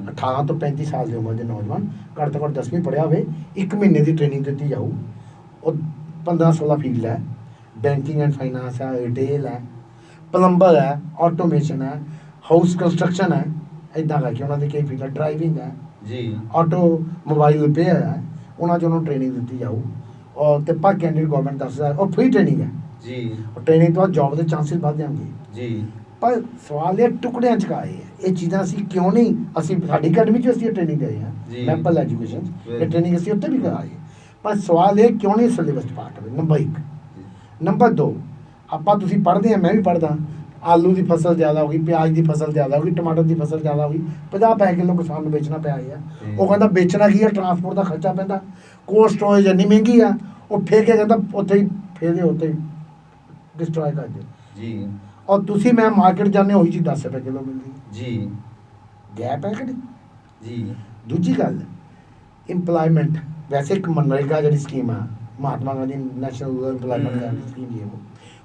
18 ਤੋਂ 35 ਸਾਲ ਦੀ ਉਮਰ ਦੇ ਨੌਜਵਾਨ ਘੱਟ ਤੋਂ ਘੱਟ 10ਵੀਂ ਪੜ੍ਹਿਆ ਹੋਵੇ, 1 ਮਹੀਨੇ ਦੀ ਟ੍ਰੇਨਿੰਗ ਦਿੱਤੀ ਜਾਊ। ਉਹ 15-16 ਫੀਲਡ ਹੈ, ਬੈਂਕਿੰਗ ਐਂਡ ਫਾਈਨਾਂਸ ਹੈ, ਰਿਟੇਲ ਹੈ, ਪਲੰਬਰ ਹੈ, ਆਟੋਮੇਸ਼ਨ ਹੈ, ਹਾਊਸ ਕੰਸਟਰਕਸ਼ਨ ਹੈ, ਇਦਾਂ ਕਰਕੇ ਉਹਨਾਂ ਦੇ ਕਈ ਫੀਲਡ ਡਰਾਈਵਿੰਗ ਹੈ, ਜੀ ਆਟੋ ਮੋਬਾਈਲ ਰਿਪੇਅਰ ਹੈ, ਉਹਨਾਂ 'ਚ ਉਹਨੂੰ ਟ੍ਰੇਨਿੰਗ ਦਿੱਤੀ ਜਾਊ। ਔਰ ਤੇ ਪਰ ਕੈਂਡੀਡੇਟ ਗਵਰਨਮੈਂਟ 10,000 ਉਹ ਫ੍ਰੀ ਟ੍ਰੇਨਿੰਗ ਹੈ ਜੀ ਔਰ ਟ੍ਰੇਨਿੰਗ ਤੋਂ ਬਾਅਦ ਜੌਬ ਦੇ ਚਾਂਸਸ ਵੱਧ ਜਾਣਗੇ। ਜੀ ਪਰ ਸਵਾਲ ਇਹ ਟੁਕੜਿਆਂ 'ਚ ਕਾਏ ਹੈ, ਇਹ ਚੀਜ਼ਾਂ ਅਸੀਂ ਕਿਉਂ ਨਹੀਂ, ਅਸੀਂ ਸਾਡੀ ਅਕੈਡਮੀ 'ਚ ਅਸੀਂ ਇਹ ਟ੍ਰੇਨਿੰਗ ਦੇ ਹਾਂ ਜੀ। ਮੈਪਲ ਐਜੂਕੇਸ਼ਨ, ਇਹ ਟ੍ਰੇਨਿੰਗ ਅਸੀਂ ਉੱਥੇ ਵੀ ਕਰਾਈ। ਪਰ ਸਵਾਲ ਇਹ ਕਿਉਂ ਨਹੀਂ ਸਿਲੇਬਸ 'ਚ ਪਾਰਟ ਹੋਵੇ, ਨੰਬਰ 1। ਨੰਬਰ 2, ਆਪਾਂ ਤੁਸੀਂ ਪੜ੍ਹਦੇ ਆ, ਮੈਂ ਵੀ ਪੜ੍ਹਦਾ, ਆਲੂ ਦੀ ਫਸਲ ਜ਼ਿਆਦਾ ਹੋ ਗਈ, ਪਿਆਜ਼ ਦੀ ਫਸਲ ਜ਼ਿਆਦਾ ਹੋ ਗਈ, ਟਮਾਟਰ ਦੀ ਫਸਲ ਜ਼ਿਆਦਾ ਹੋ ਗਈ, 50 ਪੈਸੇ ਕਿਲੋ ਕਿਸਾਨ ਨੂੰ ਵੇਚਣਾ ਪਿਆ ਹੈ। ਉਹ ਕਹਿੰਦਾ ਵੇਚਣਾ ਕੀ ਹੈ, ਟਰਾਂਸਪੋਰਟ ਦਾ ਖਰਚਾ ਪੈਂਦਾ, ਕੋਲਡ ਸਟੋਰੇਜ ਇੰਨੀ ਮਹਿੰਗੀ ਆ, ਉਹ ਫੇਰ ਕੇ ਕਹਿੰਦਾ ਉੱਥੇ ਹੀ ਫੇਰ ਉੱਥੇ ਹੀ ਡਿਸਟਰੋਏ ਕਰ ਦਿਓ ਜੀ। ਔਰ ਤੁਸੀਂ ਮੈਂ ਮਾਰਕੀਟ ਜਾਂਦੇ ਉਹੀ ਚੀਜ਼ 10 ਰੁਪਏ ਕਿਲੋ ਮਿਲਦੀ ਜੀ ਗੈਪ ਹੈ ਕਿ ਨਹੀਂ। ਜੀ ਦੂਜੀ ਗੱਲ ਇੰਪਲਾਇਮੈਂਟ, ਵੈਸੇ ਇੱਕ ਮਨਰੇਗਾ ਜਿਹੜੀ ਸਕੀਮ ਆ Mahatma Gandhi national rural employment guarantee scheme ਜੀ,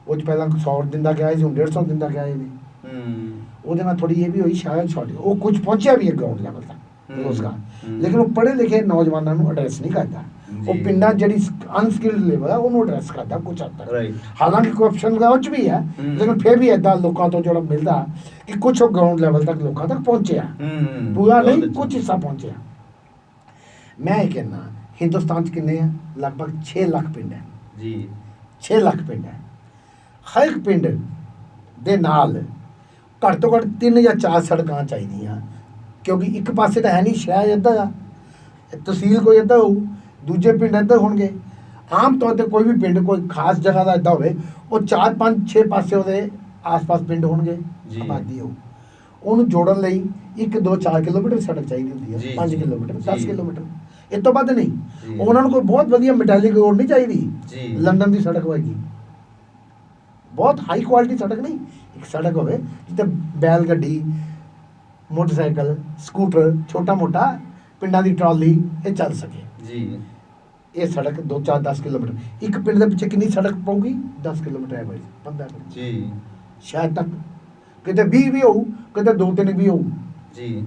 ਉਹ 'ਚ ਪਹਿਲਾਂ 100 ਦਿੰਦਾ ਗਿਆ ਸੀ, ਹੁਣ 150 ਦਿੰਦਾ ਗਿਆ ਇਹਨੇ। ਉਹਦੇ ਨਾਲ ਥੋੜੀ ਇਹ ਵੀ ਹੋਈ ਸ਼ਾਇਦ ਛੋਟੀ, ਉਹ ਕੁਝ ਪਹੁੰਚਿਆ ਵੀ ਹੈ ਗਰਾਊਂਡ ਲੈਵਲ ਤੱਕ ਰੋਜ਼ਗਾਰ, ਲੇਕਿਨ ਉਹ ਪੜ੍ਹੇ ਲਿਖੇ ਨੌਜਵਾਨਾਂ ਨੂੰ ਐਡਰੈਸ ਨਹੀਂ ਕਰਦਾ। ਉਹ ਪਿੰਡਾਂ ਜਿਹੜੀ ਅਨਸਕਿਲਡ ਲੇਬਰ ਹੈ ਉਹਨੂੰ ਐਡਰੈਸ ਕਰਦਾ ਕੁਝ ਹੱਦ ਤੱਕ। ਹਾਲਾਂਕਿ ਕਰਪਸ਼ਨ ਦਾ ਉਹ 'ਚ ਵੀ ਹੈ, ਲੇਕਿਨ ਫਿਰ ਵੀ ਇੱਦਾਂ ਲੋਕਾਂ ਤੋਂ ਜਿਹੜਾ ਮਿਲਦਾ ਕਿ ਕੁਝ ਉਹ ਗਰਾਊਂਡ ਲੈਵਲ ਤੱਕ ਲੋਕਾਂ ਤੱਕ ਪਹੁੰਚਿਆ, ਪੂਰਾ ਨਹੀਂ, ਕੁਝ ਹਿੱਸਾ ਪਹੁੰਚਿਆ। ਮੈਂ ਇਹ ਕਹਿੰਦਾ ਹਿੰਦੁਸਤਾਨ 'ਚ ਕਿੰਨੇ ਆ, ਲਗਭਗ 6 ਲੱਖ ਪਿੰਡ ਹੈ ਜੀ। 6 ਲੱਖ ਪਿੰਡ ਹੈ। ਹਰ ਇੱਕ ਪਿੰਡ ਦੇ ਨਾਲ ਘੱਟ ਤੋਂ ਘੱਟ 3 ਜਾਂ 4 ਸੜਕਾਂ ਚਾਹੀਦੀਆਂ, ਕਿਉਂਕਿ ਇੱਕ ਪਾਸੇ ਤਾਂ ਹੈ ਨਹੀਂ, ਸ਼ਹਿਰ ਇੱਦਾਂ ਆ, ਤਹਿਸੀਲ ਕੋਈ ਇੱਦਾਂ ਹੋਊ, ਦੂਜੇ ਪਿੰਡ ਇੱਦਾਂ ਹੋਣਗੇ। ਆਮ ਤੌਰ 'ਤੇ ਕੋਈ ਵੀ ਪਿੰਡ ਕੋਈ ਖਾਸ ਜਗ੍ਹਾ ਦਾ ਇੱਦਾਂ ਹੋਵੇ, ਉਹ 4, 5, 6 ਪਾਸੇ ਉਹਦੇ ਆਸ-ਪਾਸ ਪਿੰਡ ਹੋਣਗੇ, ਆਬਾਦੀ ਹੋਊ। ਉਹਨੂੰ ਜੋੜਨ ਲਈ 1, 2, 4 ਕਿਲੋਮੀਟਰ ਸੜਕ ਚਾਹੀਦੀ ਹੁੰਦੀ ਹੈ, 5 ਕਿਲੋਮੀਟਰ, 10 ਕਿਲੋਮੀਟਰ, ਇਸ ਤੋਂ ਵੱਧ ਨਹੀਂ। ਉਹਨਾਂ ਨੂੰ ਕੋਈ ਬਹੁਤ ਵਧੀਆ ਮੈਟੈਲਿਕ ਰੋਡ ਨਹੀਂ ਚਾਹੀਦੀ, ਲੰਡਨ ਦੀ ਸੜਕ ਹੋਏਗੀ, ਬਹੁਤ ਹਾਈ ਕੁਆਲਿਟੀ ਸੜਕ ਨਹੀਂ, ਇੱਕ ਸੜਕ ਹੋਵੇ ਜਿੱਥੇ ਬੈਲ ਗੱਡੀ, ਮੋਟਰਸਾਈਕਲ, ਸਕੂਟਰ, ਛੋਟਾ ਮੋਟਾ ਪਿੰਡਾਂ ਦੀ ਟਰਾਲੀ ਇਹ ਚੱਲ ਸਕੇ ਜੀ। ਇਹ ਸੜਕ 2, 4, 10 ਕਿਲੋਮੀਟਰ, ਇੱਕ ਪਿੰਡ ਦੇ ਪਿੱਛੇ ਕਿੰਨੀ ਸੜਕ ਪਊਗੀ, 10 ਕਿਲੋਮੀਟਰ ਐਵਰੇਜ, 15 ਕਿਲੋਮੀਟਰ ਜੀ। ਸ਼ਾਇਦ ਤੱਕ ਕਿਤੇ 20 ਵੀ ਹੋਊ, ਕਿਤੇ 2-3 ਵੀ ਹੋਊ ਜੀ।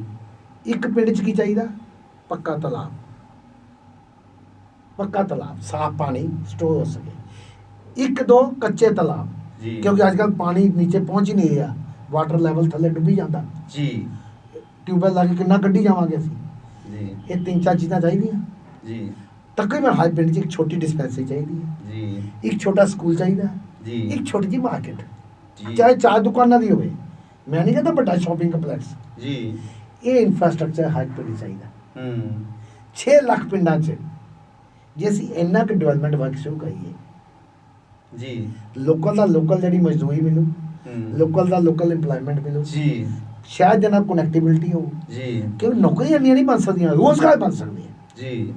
ਇੱਕ ਪਿੰਡ 'ਚ ਕੀ ਚਾਹੀਦਾ, ਪੱਕਾ ਤਲਾਬ, ਪੱਕਾ ਤਲਾਬ, ਸਾਫ਼ ਪਾਣੀ ਸਟੋਰ ਹੋ ਸਕੇ। 1-2 ਕੱਚੇ ਤਲਾਬ, ਕਿਉਂਕਿ ਅੱਜ ਕੱਲ੍ਹ ਪਾਣੀ ਨੀਚੇ ਪਹੁੰਚ ਹੀ ਨਹੀਂ ਰਿਹਾ, ਵਾਟਰ ਲੈਵਲ ਥੱਲੇ ਡੁੱਬੀ ਜਾਂਦਾ ਜੀ। ਟਿਊਬਵੈਲ ਲਾ ਕੇ ਕਿੰਨਾ ਕੱਢੀ ਜਾਵਾਂਗੇ ਅਸੀਂ ਜੀ। ਇਹ 3-4 ਚੀਜ਼ਾਂ ਚਾਹੀਦੀਆਂ ਜੀ। ਤਕਰੀਬਨ ਹਰ ਪਿੰਡ 'ਚ ਇੱਕ ਛੋਟੀ ਡਿਸਪੈਂਸਰੀ ਚਾਹੀਦੀ ਹੈ ਜੀ, ਇੱਕ ਛੋਟਾ ਸਕੂਲ ਚਾਹੀਦਾ ਜੀ, ਇੱਕ ਛੋਟੀ ਜਿਹੀ ਮਾਰਕੀਟ, ਜੀ। ਚਾਹੇ 4 ਦੁਕਾਨਾਂ ਦੀ ਹੋਵੇ, ਮੈਂ ਨਹੀਂ ਕਹਿੰਦਾ ਵੱਡਾ ਸ਼ਾਪਿੰਗ ਕੰਪਲੈਕਸ। ਜੀ। ਇਹ ਇਨਫਰਾਸਟ੍ਰਕਚਰ ਹਰ ਪਿੰਡ 'ਚ ਚਾਹੀਦਾ। 6 ਲੱਖ ਪਿੰਡਾਂ 'ਚ ਜੇ ਅਸੀਂ ਇੰਨਾ ਕੁ ਡਿਵੈਲਪਮੈਂਟ ਵਰਕ ਸ਼ੁਰੂ ਕਰੀਏ, ਜੀ, ਲੋਕਲ ਦਾ ਲੋਕਲ ਜਿਹੜੀ ਮਜ਼ਦੂਰੀ ਮਿਲੂ, ਲੋਕਲ ਦਾ ਲੋਕਲ ਇੰਪਲਾਇਮੈਂਟ ਮਿਲੂ ਜੀ, ਸ਼ਾਇਦ ਜਨਾ ਕਨੈਕਟੀਵਿਲਿਟੀ ਹੋ, ਜੀ, ਕਿਉਂਕਿ ਨੌਕਰੀਆਂ ਨਹੀਂ ਬਣ ਸਕਦੀਆਂ, ਰੋਜ਼ਗਾਰ ਬਣ ਸਕਦੀਆਂ, ਜੀ,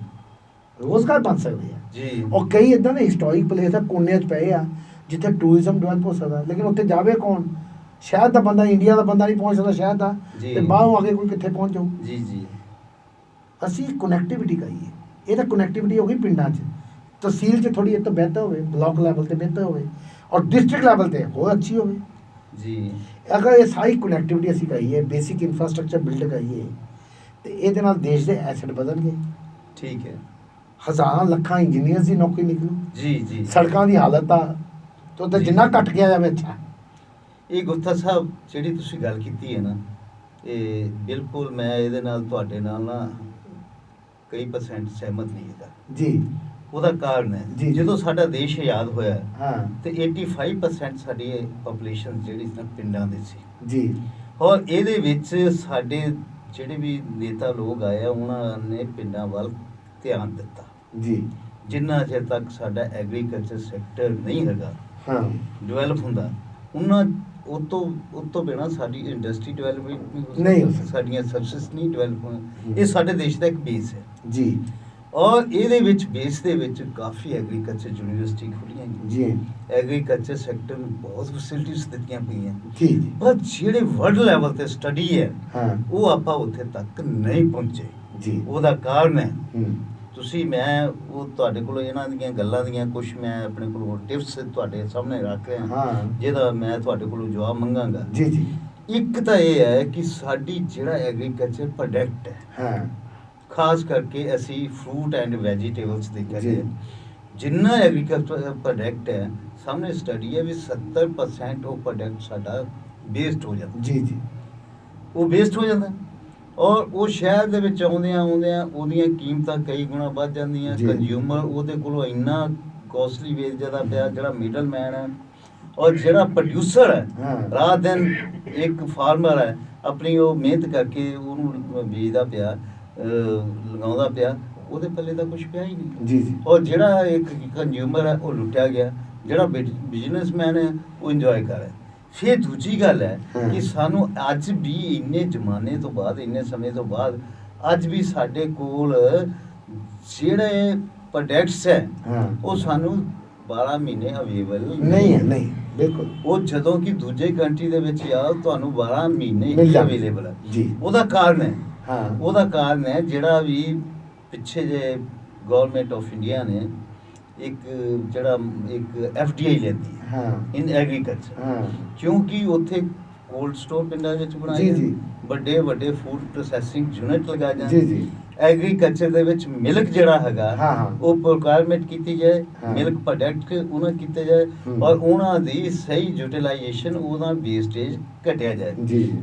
ਰੋਜ਼ਗਾਰ ਬਣ ਸਕਦੇ ਆ। ਜੀ। ਔਰ ਕਈ ਇਦਾਂ ਦੇ ਹਿਸਟੋਰਿਕ ਪਲੇਸ ਆ ਕੋਨੇ 'ਚ ਪਏ ਆ ਜਿੱਥੇ ਟੂਰਿਜ਼ਮ ਡਿਵੈਲਪ ਹੋ ਸਕਦਾ, ਲੇਕਿਨ ਉੱਥੇ ਜਾਵੇ ਕੌਣ, ਸ਼ਹਿਰ ਦਾ ਬੰਦਾ, ਇੰਡੀਆ ਦਾ ਬੰਦਾ ਨਹੀਂ ਪਹੁੰਚ ਸਕਦਾ ਸ਼ਹਿਰ ਦਾ, ਤੇ ਬਾਹਰੋਂ ਆ ਕੇ ਕੋਈ ਕਿੱਥੇ ਪਹੁੰਚ ਜਾਊ। ਜੀ। ਜੀ। ਅਸੀਂ ਕਨੈਕਟੀਵਿਟੀ ਕਰੀਏ, ਇਹ ਤਾਂ ਕਨੈਕਟੀਵਿਟੀ ਹੋ ਗਈ ਪਿੰਡਾਂ 'ਚ, ਤਹਿਸੀਲ 'ਚ ਥੋੜੀ ਇਹ ਤੋਂ ਬਿਹਤਰ ਹੋਵੇ, ਬਲਾਕ ਲੈਵਲ ਤੇ ਬਿਹਤਰ ਹੋਵੇ, ਔਰ ਡਿਸਟ੍ਰਿਕਟ ਲੈਵਲ ਤੇ ਹੋਰ ਅੱਛੀ ਹੋਵੇ। ਜੀ। ਅਗਰ ਇਹ ਸਾਰੀ ਕਨੈਕਟੀਵਿਟੀ ਅਸੀਂ ਕਰੀਏ, ਬੇਸਿਕ ਇਨਫਰਾਸਟ੍ਰਕਚਰ ਬਿਲਡ ਕਰੀਏ, ਤੇ ਇਹਦੇ ਨਾਲ ਦੇਸ਼ ਦੇ ਐਸੈਟ ਵਧਣਗੇ। ਠੀਕ ਹੈ। ਹਜ਼ਾਰਾਂ ਲੱਖਾਂ ਇੰਜੀਨੀਅਰਸ ਦੀ ਨੌਕਰੀ ਨਿਕਲੂ। ਜੀ। ਜੀ। ਸੜਕਾਂ ਦੀ ਹਾਲਤ ਆ ਤਾਂ ਜਿੰਨਾ ਘਟ ਗਿਆ ਜਾਵੇ ਅੱਛਾ। ਇਹ ਗੁਪਤਾ ਸਾਹਿਬ ਜਿਹੜੀ ਤੁਸੀਂ ਗੱਲ ਕੀਤੀ ਹੈ ਨਾ, ਇਹ ਬਿਲਕੁਲ ਮੈਂ ਇਹਦੇ ਨਾਲ ਤੁਹਾਡੇ ਨਾਲ ਨਾ ਕਈ % ਸਹਿਮਤ ਨਹੀਂ ਹੈਗਾ ਜੀ। ਉਹਦਾ ਕਾਰਨ ਹੈ ਜੀ। ਜਦੋਂ ਸਾਡਾ ਦੇਸ਼ ਆਜ਼ਾਦ ਹੋਇਆ ਹਾਂ, ਤੇ 85% ਸਾਡੀ ਪੋਪੂਲੇਸ਼ਨ ਜਿਹੜੀ ਸੀ ਨਾ ਪਿੰਡਾਂ ਦੀ ਸੀ ਜੀ। ਔਰ ਇਹਦੇ ਵਿੱਚ ਸਾਡੇ ਜਿਹੜੇ ਵੀ ਨੇਤਾ ਲੋਕ ਆਏ ਆ, ਉਹਨਾਂ ਨੇ ਪਿੰਡਾਂ ਵੱਲ ਧਿਆਨ ਦਿੱਤਾ ਜੀ। ਜਿੰਨਾ ਚਿਰ ਤੱਕ ਸਾਡਾ ਐਗਰੀਕਲਚਰ ਸੈਕਟਰ ਨਹੀਂ ਹੈਗਾ ਹਾਂ, ਡਿਵੈਲਪ ਹੁੰਦਾ, ਉਹਨਾਂ ਉਹ ਤੋਂ ਬਿਨਾਂ ਸਾਡੀ ਇੰਡਸਟਰੀ ਡਿਵੈਲਪਮੈਂਟ ਨਹੀਂ ਹੋ ਸਕਦੀ, ਸਾਡੀਆਂ ਸਰਵਿਸਿਜ਼ ਨਹੀਂ ਡਿਵੈਲਪ ਹੋਣ। ਇਹ ਸਾਡੇ ਦੇਸ਼ ਦਾ ਇੱਕ ਬੇਸ ਹੈ ਜੀ। ਔਰ ਇਹਦੇ ਵਿੱਚ ਬੇਸ ਦੇ ਵਿੱਚ ਕਾਫੀ ਐਗਰੀਕਲਚਰ ਯੂਨੀਵਰਸਿਟੀ ਖੁੱਲੀਆਂ ਜੀ। ਐਗਰੀਕਲਚਰ ਸੈਕਟਰ ਨੂੰ ਬਹੁਤ ਫੈਸਿਲਿਟੀਜ਼ ਦਿੱਤੀਆਂ ਪਈਆਂ, ਜੀ। ਪਰ ਜਿਹੜੇ ਵਰਲਡ ਲੈਵਲ ਤੇ ਸਟੱਡੀ ਹੈ ਹਾਂ, ਉਹ ਆਪਾਂ ਉੱਥੇ ਤੱਕ ਨਹੀਂ ਪਹੁੰਚੇ। ਜੀ। ਉਹਦਾ ਕਾਰਨ ਹੈ ਹੂੰ, ਤੁਸੀਂ ਮੈਂ ਉਹ ਤੁਹਾਡੇ ਕੋਲ ਇਹਨਾਂ ਦੀਆਂ ਗੱਲਾਂ ਦੀਆਂ ਕੁਝ ਮੈਂ ਆਪਣੇ ਕੋਲ ਟਿਪਸ ਤੁਹਾਡੇ ਸਾਹਮਣੇ ਰੱਖ ਰਿਹਾ ਹਾਂ, ਜਿਹਦਾ ਮੈਂ ਤੁਹਾਡੇ ਕੋਲੋਂ ਜਵਾਬ ਮੰਗਾਂਗਾ। ਜੀ। ਜੀ। ਇੱਕ ਤਾਂ ਇਹ ਹੈ ਕਿ ਸਾਡੀ ਜਿਹੜਾ ਐਗਰੀਕਲਚਰ ਪ੍ਰੋਡਕਟ ਹੈ, ਹਾਂ, ਖਾਸ ਕਰਕੇ ਅਸੀਂ ਫਰੂਟ ਐਂਡ ਵੈਜੀਟੇਬਲਸ ਦੇਖਿਆ ਜੀ। ਜਾਏ, ਜਿੰਨਾ ਐਗਰੀਕਲਚਰ ਪ੍ਰੋਡਕਟ ਹੈ, ਸਾਹਮਣੇ ਸਟੱਡੀ ਹੈ ਵੀ 70% ਉਹ ਪ੍ਰੋਡਕਟ ਸਾਡਾ ਵੇਸਟ ਹੋ ਜਾਂਦਾ। ਜੀ। ਜੀ। ਉਹ ਵੇਸਟ ਹੋ ਜਾਂਦਾ ਔਰ ਉਹ ਸ਼ਹਿਰ ਦੇ ਵਿੱਚ ਆਉਂਦਿਆਂ ਉਹਦੀਆਂ ਕੀਮਤਾਂ ਕਈ ਗੁਣਾ ਵੱਧ ਜਾਂਦੀਆਂ। ਕੰਜ਼ਿਊਮਰ ਉਹਦੇ ਕੋਲੋਂ ਇੰਨਾ ਕੋਸਟਲੀ ਵੇਚ ਜਾਂਦਾ ਪਿਆ, ਜਿਹੜਾ ਮਿਡਲ ਮੈਨ ਹੈ ਔਰ ਜਿਹੜਾ ਪ੍ਰੋਡਿਊਸਰ ਹੈ ਰਾਤ ਦਿਨ ਇੱਕ ਫਾਰਮਰ ਹੈ ਆਪਣੀ ਉਹ ਮਿਹਨਤ ਕਰਕੇ ਉਹਨੂੰ ਬੀਜਦਾ ਪਿਆ, ਲਗਾਉਂਦਾ ਪਿਆ, ਉਹਦੇ ਪੱਲੇ ਤਾਂ ਕੁਝ ਪਿਆ ਹੀ ਨਹੀਂ ਜੀ। ਔਰ ਜਿਹੜਾ ਇੱਕ ਕੰਜ਼ਿਊਮਰ ਹੈ ਉਹ ਲੁੱਟਿਆ ਗਿਆ, ਜਿਹੜਾ ਬਿਜ਼ਨਸਮੈਨ ਹੈ ਉਹ ਇੰਜੋਏ ਕਰ ਰਿਹਾ। ਫਿਰ ਦੂਜੀ ਗੱਲ ਹੈ ਕਿ ਸਾਨੂੰ ਅੱਜ ਵੀ ਇੰਨੇ ਜ਼ਮਾਨੇ ਤੋਂ ਬਾਅਦ, ਇੰਨੇ ਸਮੇਂ ਤੋਂ ਬਾਅਦ ਅੱਜ ਵੀ ਸਾਡੇ ਕੋਲ ਜਿਹੜੇ ਪ੍ਰੋਡਕਟਸ ਹੈ ਉਹ ਸਾਨੂੰ 12 ਮਹੀਨੇ ਅਵੇਲੇਬਲ ਨਹੀਂ ਹੈ। ਨਹੀਂ, ਬਿਲਕੁਲ। ਉਹ ਜਦੋਂ ਕਿ ਦੂਜੇ ਕੰਟਰੀ ਦੇ ਵਿੱਚ ਆ ਤੁਹਾਨੂੰ 12 ਮਹੀਨੇ ਹੀ ਅਵੇਲੇਬਲ ਹੈ ਜੀ। ਉਹਦਾ ਕਾਰਨ ਹੈ ਜਿਹੜਾ ਵੀ ਪਿੱਛੇ ਜੇ ਗਵਰਨਮੈਂਟ ਆਫ ਇੰਡੀਆ ਨੇ ਇੱਕ FDI ਲੈਂਦੀ ਹੈ ਇਨ ਐਗਰੀਕਲਚਰ, ਕਿਉਂਕਿ ਉੱਥੇ ਕੋਲਡ ਸਟੋਰ ਪਿੰਡਾਂ ਵਿੱਚ ਬਣਾਏ ਵੱਡੇ ਫੂਡ ਪ੍ਰੋਸੈਸਿੰਗ ਯੂਨਿਟ ਲਗਾਏ ਜਾਣ। ਐਗਰੀਕਲਚਰ ਦੇ ਵਿੱਚ ਮਿਲਕ ਜਿਹੜਾ ਹੈਗਾ ਉਹ ਪ੍ਰੋਕੁਆਇਰਮੈਂਟ ਕੀਤੀ ਜਾਏ, ਮਿਲਕ ਪ੍ਰੋਡਕਟ ਉਹਨਾਂ ਕੀਤੇ ਜਾਏ ਔਰ ਉਹਨਾਂ ਦੀ ਸਹੀ ਯੂਟਿਲਾਈਜੇਸ਼ਨ, ਉਹਦਾ ਵੇਸਟੇਜ ਘਟਿਆ ਜਾਏ।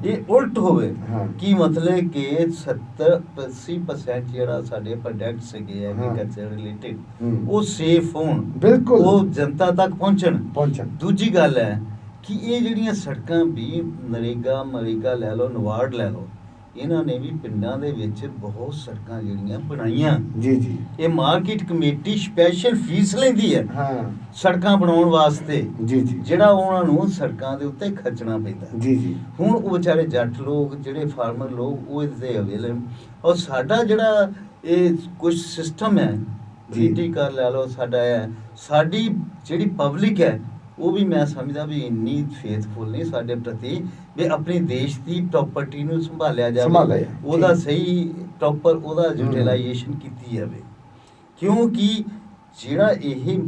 ਇਹ ਉਲਟ ਹੋਵੇ ਕੀ ਮਤਲਬ ਕਿ 70-80% ਜਿਹੜਾ ਸਾਡੇ ਪ੍ਰੋਡਕਟ ਸੀਗੇ ਐਗਰੀਕਲਚਰ ਰਿਲੇਟਿਡ ਉਹ ਸੇਫ ਹੋਣ, ਬਿਲਕੁਲ ਉਹ ਜਨਤਾ ਤੱਕ ਪਹੁੰਚਣ। ਦੂਜੀ ਗੱਲ ਹੈ ਕਿ ਇਹ ਜਿਹੜੀਆਂ ਸੜਕਾਂ ਵੀ ਨਰੇਗਾ ਲੈ ਲਓ, ਨਵਾਰਡ ਲੈ ਲਓ, ਇਹਨਾਂ ਨੇ ਵੀ ਪਿੰਡਾਂ ਦੇ ਵਿੱਚ ਬਹੁਤ ਸੜਕਾਂ ਜਿਹੜੀਆਂ ਬਣਾਈਆਂ ਜੀ। ਇਹ ਮਾਰਕੀਟ ਕਮੇਟੀ ਸਪੈਸ਼ਲ ਫੀਸ ਲੈਂਦੀ ਹੈ ਸੜਕਾਂ ਬਣਾਉਣ ਵਾਸਤੇ ਜੀ, ਜਿਹੜਾ ਉਹਨਾਂ ਨੂੰ ਸੜਕਾਂ ਦੇ ਉੱਤੇ ਖਰਚਣਾ ਪੈਂਦਾ ਜੀ। ਹੁਣ ਉਹ ਵਿਚਾਰੇ ਜੱਟ ਲੋਕ, ਜਿਹੜੇ ਫਾਰਮਰ ਲੋਕ, ਉਹ ਇਹਦੇ ਅਵੇਲੇਬਲ। ਔਰ ਸਾਡਾ ਜਿਹੜਾ ਇਹ ਕੁਝ ਸਿਸਟਮ ਹੈ ਜੀ ਕਰ ਲੈ ਲਓ, ਸਾਡਾ ਹੈ, ਸਾਡੀ ਜਿਹੜੀ ਪਬਲਿਕ ਹੈ ਉਹ ਵੀ ਮੈਂ ਸਮਝਦਾ ਵੀ ਇੰਨੀ ਫੇਥਫੁਲ ਨਹੀਂ ਸਾਡੇ ਪ੍ਰਤੀ ਵੀ ਆਪਣੀ ਦੇਸ਼ ਦੀ ਪ੍ਰਾਪਰਟੀ ਨੂੰ ਸੰਭਾਲਿਆ ਜਾਵੇ, ਉਹਦਾ ਸਹੀ ਪ੍ਰੋਪਰ ਉਹਦਾ ਯੂਟਿਲਾਈਜੇਸ਼ਨ ਕੀਤੀ ਜਾਵੇ। ਕਿਉਂਕਿ ਜਿਹੜਾ ਇਹ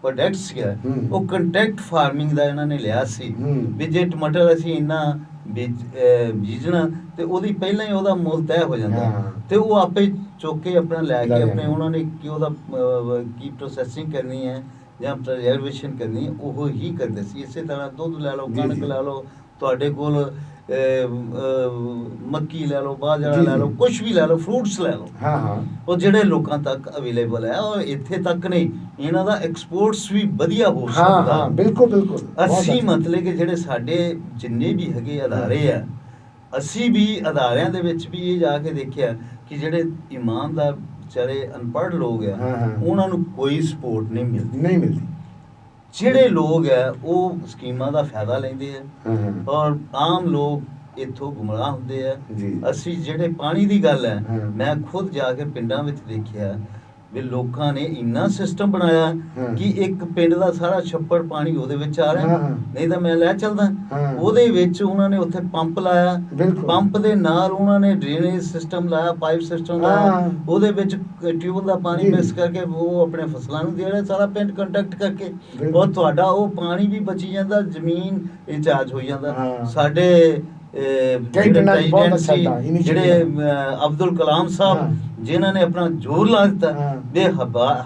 ਪ੍ਰੋਡਕਟ ਸੀਗਾ ਉਹ ਕੰਟੈਕਟ ਫਾਰਮਿੰਗ ਦਾ ਇਹਨਾਂ ਨੇ ਲਿਆ ਸੀ ਵੀ ਜੇ ਟਮਾਟਰ ਅਸੀਂ ਇੰਨਾ ਬੀਜਣਾ ਤੇ ਉਹਦੀ ਪਹਿਲਾਂ ਹੀ ਉਹਦਾ ਮੁੱਲ ਤੈਅ ਹੋ ਜਾਂਦਾ ਤੇ ਉਹ ਆਪੇ ਚੁੱਕ ਕੇ ਆਪਣਾ ਲੈ ਕੇ ਆਪਣੇ ਉਹਨਾਂ ਨੇ ਕੀ ਉਹਦਾ ਕੀ ਪ੍ਰੋਸੈਸਿੰਗ ਕਰਨੀ ਹੈ ਜਾਂ ਪ੍ਰਜ਼ਰਵੇਸ਼ਨ ਕਰਨੀ ਉਹ ਹੀ ਕਰਦੇ ਸੀ। ਇਸੇ ਤਰ੍ਹਾਂ ਦੁੱਧ ਲੈ ਲਓ, ਕਣਕ ਲੈ ਲਓ, ਤੁਹਾਡੇ ਕੋਲ ਮੱਕੀ ਲੈ ਲਓ, ਬਾਜਰਾ ਲੈ ਲਓ, ਕੁਛ ਵੀ ਲੈ ਲਓ, ਫਰੂਟਸ ਲੈ ਲਓ, ਉਹ ਜਿਹੜੇ ਲੋਕਾਂ ਤੱਕ ਅਵੇਲੇਬਲ ਹੈ ਔਰ ਇੱਥੇ ਤੱਕ ਨਹੀਂ, ਇਹਨਾਂ ਦਾ ਐਕਸਪੋਰਟਸ ਵੀ ਵਧੀਆ ਹੋ ਸਕਦਾ। ਬਿਲਕੁਲ। ਅਸੀਂ ਮਤਲਬ ਕਿ ਜਿਹੜੇ ਸਾਡੇ ਜਿੰਨੇ ਵੀ ਹੈਗੇ ਅਦਾਰੇ ਆ, ਅਸੀਂ ਵੀ ਅਦਾਰਿਆਂ ਦੇ ਵਿੱਚ ਵੀ ਇਹ ਜਾ ਕੇ ਦੇਖਿਆ ਕਿ ਜਿਹੜੇ ਇਮਾਨਦਾਰ ਵਿਚਾਰੇ ਅਨਪੜ੍ਹ ਲੋਕ ਆ ਉਹਨਾਂ ਨੂੰ ਕੋਈ ਸਪੋਰਟ ਨਹੀਂ ਮਿਲਦੀ। ਜਿਹੜੇ ਲੋਕ ਆ ਉਹ ਸਕੀਮਾਂ ਦਾ ਫਾਇਦਾ ਲੈਂਦੇ ਆ ਔਰ ਆਮ ਲੋਕ ਇੱਥੋਂ ਗੁੰਮਰਾਹ ਹੁੰਦੇ ਆ। ਅਸੀਂ ਜਿਹੜੇ ਪਾਣੀ ਦੀ ਗੱਲ ਹੈ, ਮੈਂ ਖੁਦ ਜਾ ਕੇ ਪਿੰਡਾਂ ਵਿੱਚ ਦੇਖਿਆ ਵੀ ਲੋਕਾਂ ਨੇ ਇੰਨਾ ਸਿਸਟਮ ਬਣਾਇਆ ਕਿ ਇੱਕ ਪਿੰਡ ਦਾ ਸਾਰਾ ਛੱਪੜ ਪਾਣੀ ਉਹਦੇ ਵਿੱਚ ਆ ਰਿਹਾ, ਨਹੀਂ ਤਾਂ ਮੈਂ ਲੈ ਚੱਲਦਾ। ਉਹਦੇ ਵਿੱਚ ਉਹਨਾਂ ਨੇ ਉੱਥੇ ਪੰਪ ਲਾਇਆ, ਪੰਪ ਦੇ ਨਾਲ ਉਹਨਾਂ ਨੇ ਡਰੇਨੇਜ ਸਿਸਟਮ ਲਾਇਆ, ਪਾਈਪ ਸਿਸਟਮ ਲਾਇਆ, ਉਹਦੇ ਵਿੱਚ ਟਿਊਬਲ ਦਾ ਪਾਣੀ ਮਿਕਸ ਕਰਕੇ ਉਹ ਆਪਣੇ ਫਸਲਾਂ ਨੂੰ ਦੇ ਰਿਹਾ, ਸਾਰਾ ਪਿੰਡ ਕੰਟੈਕਟ ਕਰਕੇ, ਔਰ ਤੁਹਾਡਾ ਉਹ ਪਾਣੀ ਵੀ ਬਚੀ ਜਾਂਦਾ, ਜ਼ਮੀਨ ਇੰਚਾਰਜ ਹੋਈ ਜਾਂਦਾ। ਸਾਡੇ ਜਿਹੜੇ ਅਬਦੁਲ ਕਲਾਮ ਸਾਹਿਬ ਜਿਨ੍ਹਾਂ ਨੇ ਆਪਣਾ ਜ਼ੋਰ ਲਾ ਦਿੱਤਾ ਵੀ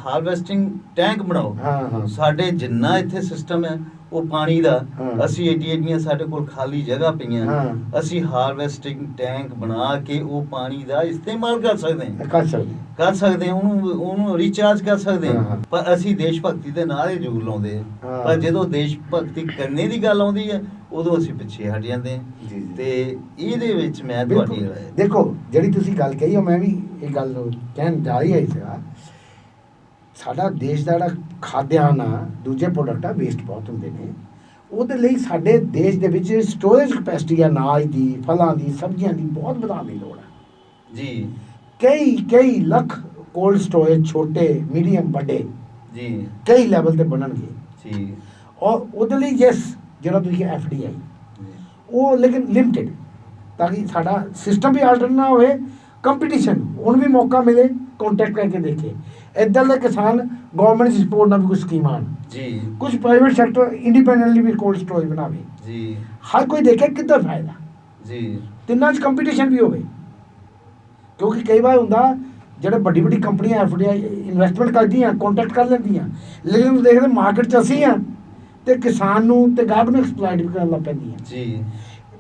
ਹਾਰਵੈਸਟਿੰਗ ਟੈਂਕ ਬਣਾਓ। ਸਾਡੇ ਜਿੰਨਾ ਇੱਥੇ ਸਿਸਟਮ ਹੈ ਉਹ ਪਾਣੀ ਦਾ, ਅਸੀਂ ਏਡੀਆਂ ਸਾਡੇ ਕੋਲ ਖਾਲੀ ਜਗ੍ਹਾ ਪਈਆਂ, ਅਸੀਂ ਹਾਰਵੈਸਟਿੰਗ ਟੈਂਕ ਬਣਾ ਕੇ ਉਹ ਪਾਣੀ ਦਾ ਇਸਤੇਮਾਲ ਕਰ ਸਕਦੇ ਹਾਂ, ਉਹਨੂੰ ਰੀਚਾਰਜ ਕਰ ਸਕਦੇ ਹਾਂ। ਪਰ ਅਸੀਂ ਦੇਸ਼ ਭਗਤੀ ਦੇ ਨਾਲ ਹੀ ਜ਼ੋਰ ਲਾਉਂਦੇ ਹਾਂ, ਪਰ ਜਦੋਂ ਦੇਸ਼ ਭਗਤੀ ਕਰਨੇ ਦੀ ਗੱਲ ਆਉਂਦੀ ਹੈ ਉਦੋਂ ਅਸੀਂ ਪਿੱਛੇ ਹਟ ਜਾਂਦੇ ਹਾਂ। ਤੇ ਇਹਦੇ ਵਿੱਚ ਮੈਂ ਤੁਹਾਡੀ ਰਾਏ ਦੇਖੋ, ਜਿਹੜੀ ਤੁਸੀਂ ਗੱਲ ਕਹੀ ਉਹ ਮੈਂ ਵੀ ਇਹ ਗੱਲ ਕਹਿਣ ਜਾ ਹੀ ਆਈ ਸੀਗਾ। ਸਾਡਾ ਦੇਸ਼ ਦਾ ਜਿਹੜਾ ਖਾਦਿਆਨ ਆ, ਦੂਜੇ ਪ੍ਰੋਡਕਟ ਆ, ਵੇਸਟ ਬਹੁਤ ਹੁੰਦੇ ਨੇ। ਉਹਦੇ ਲਈ ਸਾਡੇ ਦੇਸ਼ ਦੇ ਵਿੱਚ ਸਟੋਰੇਜ ਕਪੈਸਿਟੀ ਆ, ਅਨਾਜ ਦੀ, ਫਲਾਂ ਦੀ, ਸਬਜ਼ੀਆਂ ਦੀ ਬਹੁਤ ਵਧਾਉਣ ਦੀ ਲੋੜ ਹੈ ਜੀ। ਕਈ ਲੱਖ ਕੋਲਡ ਸਟੋਰੇਜ, ਛੋਟੇ, ਮੀਡੀਅਮ, ਵੱਡੇ ਜੀ, ਕਈ ਲੈਵਲ ਤੇ ਬਣਨਗੇ ਜੀ। ਔਰ ਉਹਦੇ ਲਈ ਜਿਹੜਾ ਤੁਸੀਂ FDI ਉਹ ਲੇਕਿਨ ਲਿਮਟਿਡ, ਤਾਂ ਕਿ ਸਾਡਾ ਸਿਸਟਮ ਵੀ ਆਲਟਰ ਨਾ ਹੋਵੇ, ਕੰਪੀਟੀਸ਼ਨ ਉਹਨੂੰ ਵੀ ਮੌਕਾ ਮਿਲੇ, ਕੰਟੈਕਟ ਕਰਕੇ ਦੇਖੇ। ਇੱਦਾਂ ਦੇ ਕਿਸਾਨ ਗਵਰਨਮੈਂਟ ਦੀ ਸਪੋਰਟ ਨਾਲ ਵੀ ਕੁਝ ਸਕੀਮਾਂ ਆਉਣ ਜੀ, ਕੁਝ ਪ੍ਰਾਈਵੇਟ ਸੈਕਟਰ ਇੰਡੀਪੈਂਡੈਂਟਲੀ ਵੀ ਕੋਲਡ ਸਟੋਰੇਜ ਬਣਾਵੇ ਜੀ। ਹਰ ਕੋਈ ਦੇਖੇ ਕਿੱਧਰ ਫਾਇਦਾ ਜੀ, ਤਿੰਨਾਂ 'ਚ ਕੰਪੀਟੀਸ਼ਨ ਵੀ ਹੋਵੇ। ਕਿਉਂਕਿ ਕਈ ਵਾਰ ਹੁੰਦਾ ਜਿਹੜੇ ਵੱਡੀ ਕੰਪਨੀਆਂ FDI ਇਨਵੈਸਟਮੈਂਟ ਕਰਦੀਆਂ, ਕੰਟੈਕਟ ਕਰ ਲੈਂਦੀਆਂ, ਲੇਕਿਨ ਦੇਖਦੇ ਮਾਰਕੀਟ 'ਚ ਅਸੀਂ ਹਾਂ ਤੇ ਕਿਸਾਨ ਨੂੰ ਤੇ ਗਾਹਕ ਨੂੰ ਐਕਸਪਲੋਇਟ ਵੀ ਕਰਨ ਲੱਗ ਪੈਂਦੀਆਂ ਜੀ।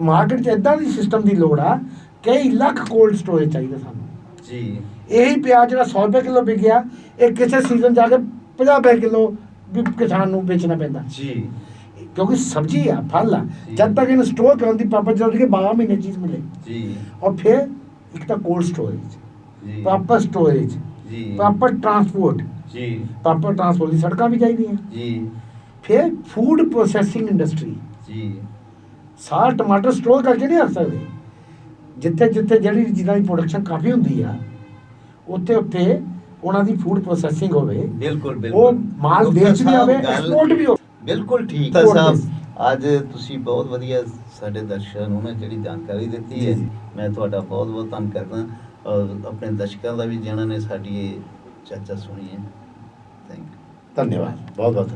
ਮਾਰਕੀਟ 'ਚ ਇੱਦਾਂ ਦੀ ਸਿਸਟਮ ਦੀ ਲੋੜ ਆ ਕਈ ਲੱਖ ਕੋਲਡ ਸਟੋਰੇਜ ਚਾਹੀਦਾ ਸਾਨੂੰ। ਜੀ ਇਹੀ ਪਿਆਜ਼ ਜਿਹੜਾ 100 ਰੁਪਏ ਕਿਲੋ ਵਿਕਿਆ, ਇਹ ਕਿਸੇ ਸੀਜ਼ਨ ਜਾ ਕੇ 50 ਰੁਪਏ ਕਿਲੋ ਵੀ ਕਿਸਾਨ ਨੂੰ ਵੇਚਣਾ ਪੈਂਦਾ, ਜੀ ਕਿਉਂਕਿ ਸਬਜ਼ੀ ਆ, ਫਲ ਆ, ਜੀ। ਜਦ ਤੱਕ ਇਹਨੂੰ ਸਟੋਰ ਕਰਨ ਦੀ ਪ੍ਰੋਪਰ ਜ਼ਰੂਰਤ ਹੈ 12 ਮਹੀਨੇ ਚੀਜ਼ ਮਿਲੇ। ਜੀ ਔਰ ਫਿਰ ਇੱਕ ਤਾਂ ਕੋਲਡ ਸਟੋਰੇਜ, ਜੀ ਪ੍ਰੋਪਰ ਸਟੋਰੇਜ, ਜੀ ਪ੍ਰੋਪਰ ਟਰਾਂਸਪੋਰਟ, ਜੀ ਪ੍ਰੋਪਰ ਟਰਾਂਸਪੋਰਟ ਦੀ ਸੜਕਾਂ ਵੀ ਚਾਹੀਦੀਆਂ। ਜੀ ਫਿਰ ਫੂਡ ਪ੍ਰੋਸੈਸਿੰਗ ਇੰਡਸਟਰੀ, ਜੀ ਸਾਰਾ ਟਮਾਟਰ ਸਟੋਰ ਕਰਕੇ ਨਹੀਂ ਰੱਖ ਸਕਦੇ। ਜਿੱਥੇ ਜਿੱਥੇ ਜਿਹੜੀ ਜਿਨ੍ਹਾਂ ਦੀ ਪ੍ਰੋਡਕਸ਼ਨ ਕਾਫੀ ਹੁੰਦੀ ਆ, ਉੱਥੇ ਉੱਥੇ ਉਹਨਾਂ ਦੀ ਫੂਡ ਪ੍ਰੋਸੈਸਿੰਗ ਹੋਵੇ, ਬਿਲਕੁਲ ਉਹ ਬਿਲਕੁਲ ਮਾਲ ਵੇਚ ਵੀ ਆਵੇ, ਐਕਸਪੋਰਟ ਵੀ ਹੋਵੇ। ਬਿਲਕੁਲ ਠੀਕ Export ਸਾਹਿਬ, base। ਅੱਜ ਤੁਸੀਂ ਬਹੁਤ ਵਧੀਆ ਸਾਡੇ ਦਰਸ਼ਕਾਂ ਨੂੰ ਨਾ ਜਿਹੜੀ ਜਾਣਕਾਰੀ ਦਿੱਤੀ ਹੈ, ਜੀ। ਮੈਂ ਤੁਹਾਡਾ ਬਹੁਤ ਬਹੁਤ ਧੰਨ ਕਰਦਾ, ਔਰ ਆਪਣੇ ਦਰਸ਼ਕਾਂ ਦਾ ਵੀ ਜਿਨ੍ਹਾਂ ਨੇ ਸਾਡੀ ਇਹ ਚਰਚਾ ਸੁਣੀ ਹੈ। Thank you. ਧੰਨਵਾਦ, ਬਹੁਤ ਬਹੁਤ।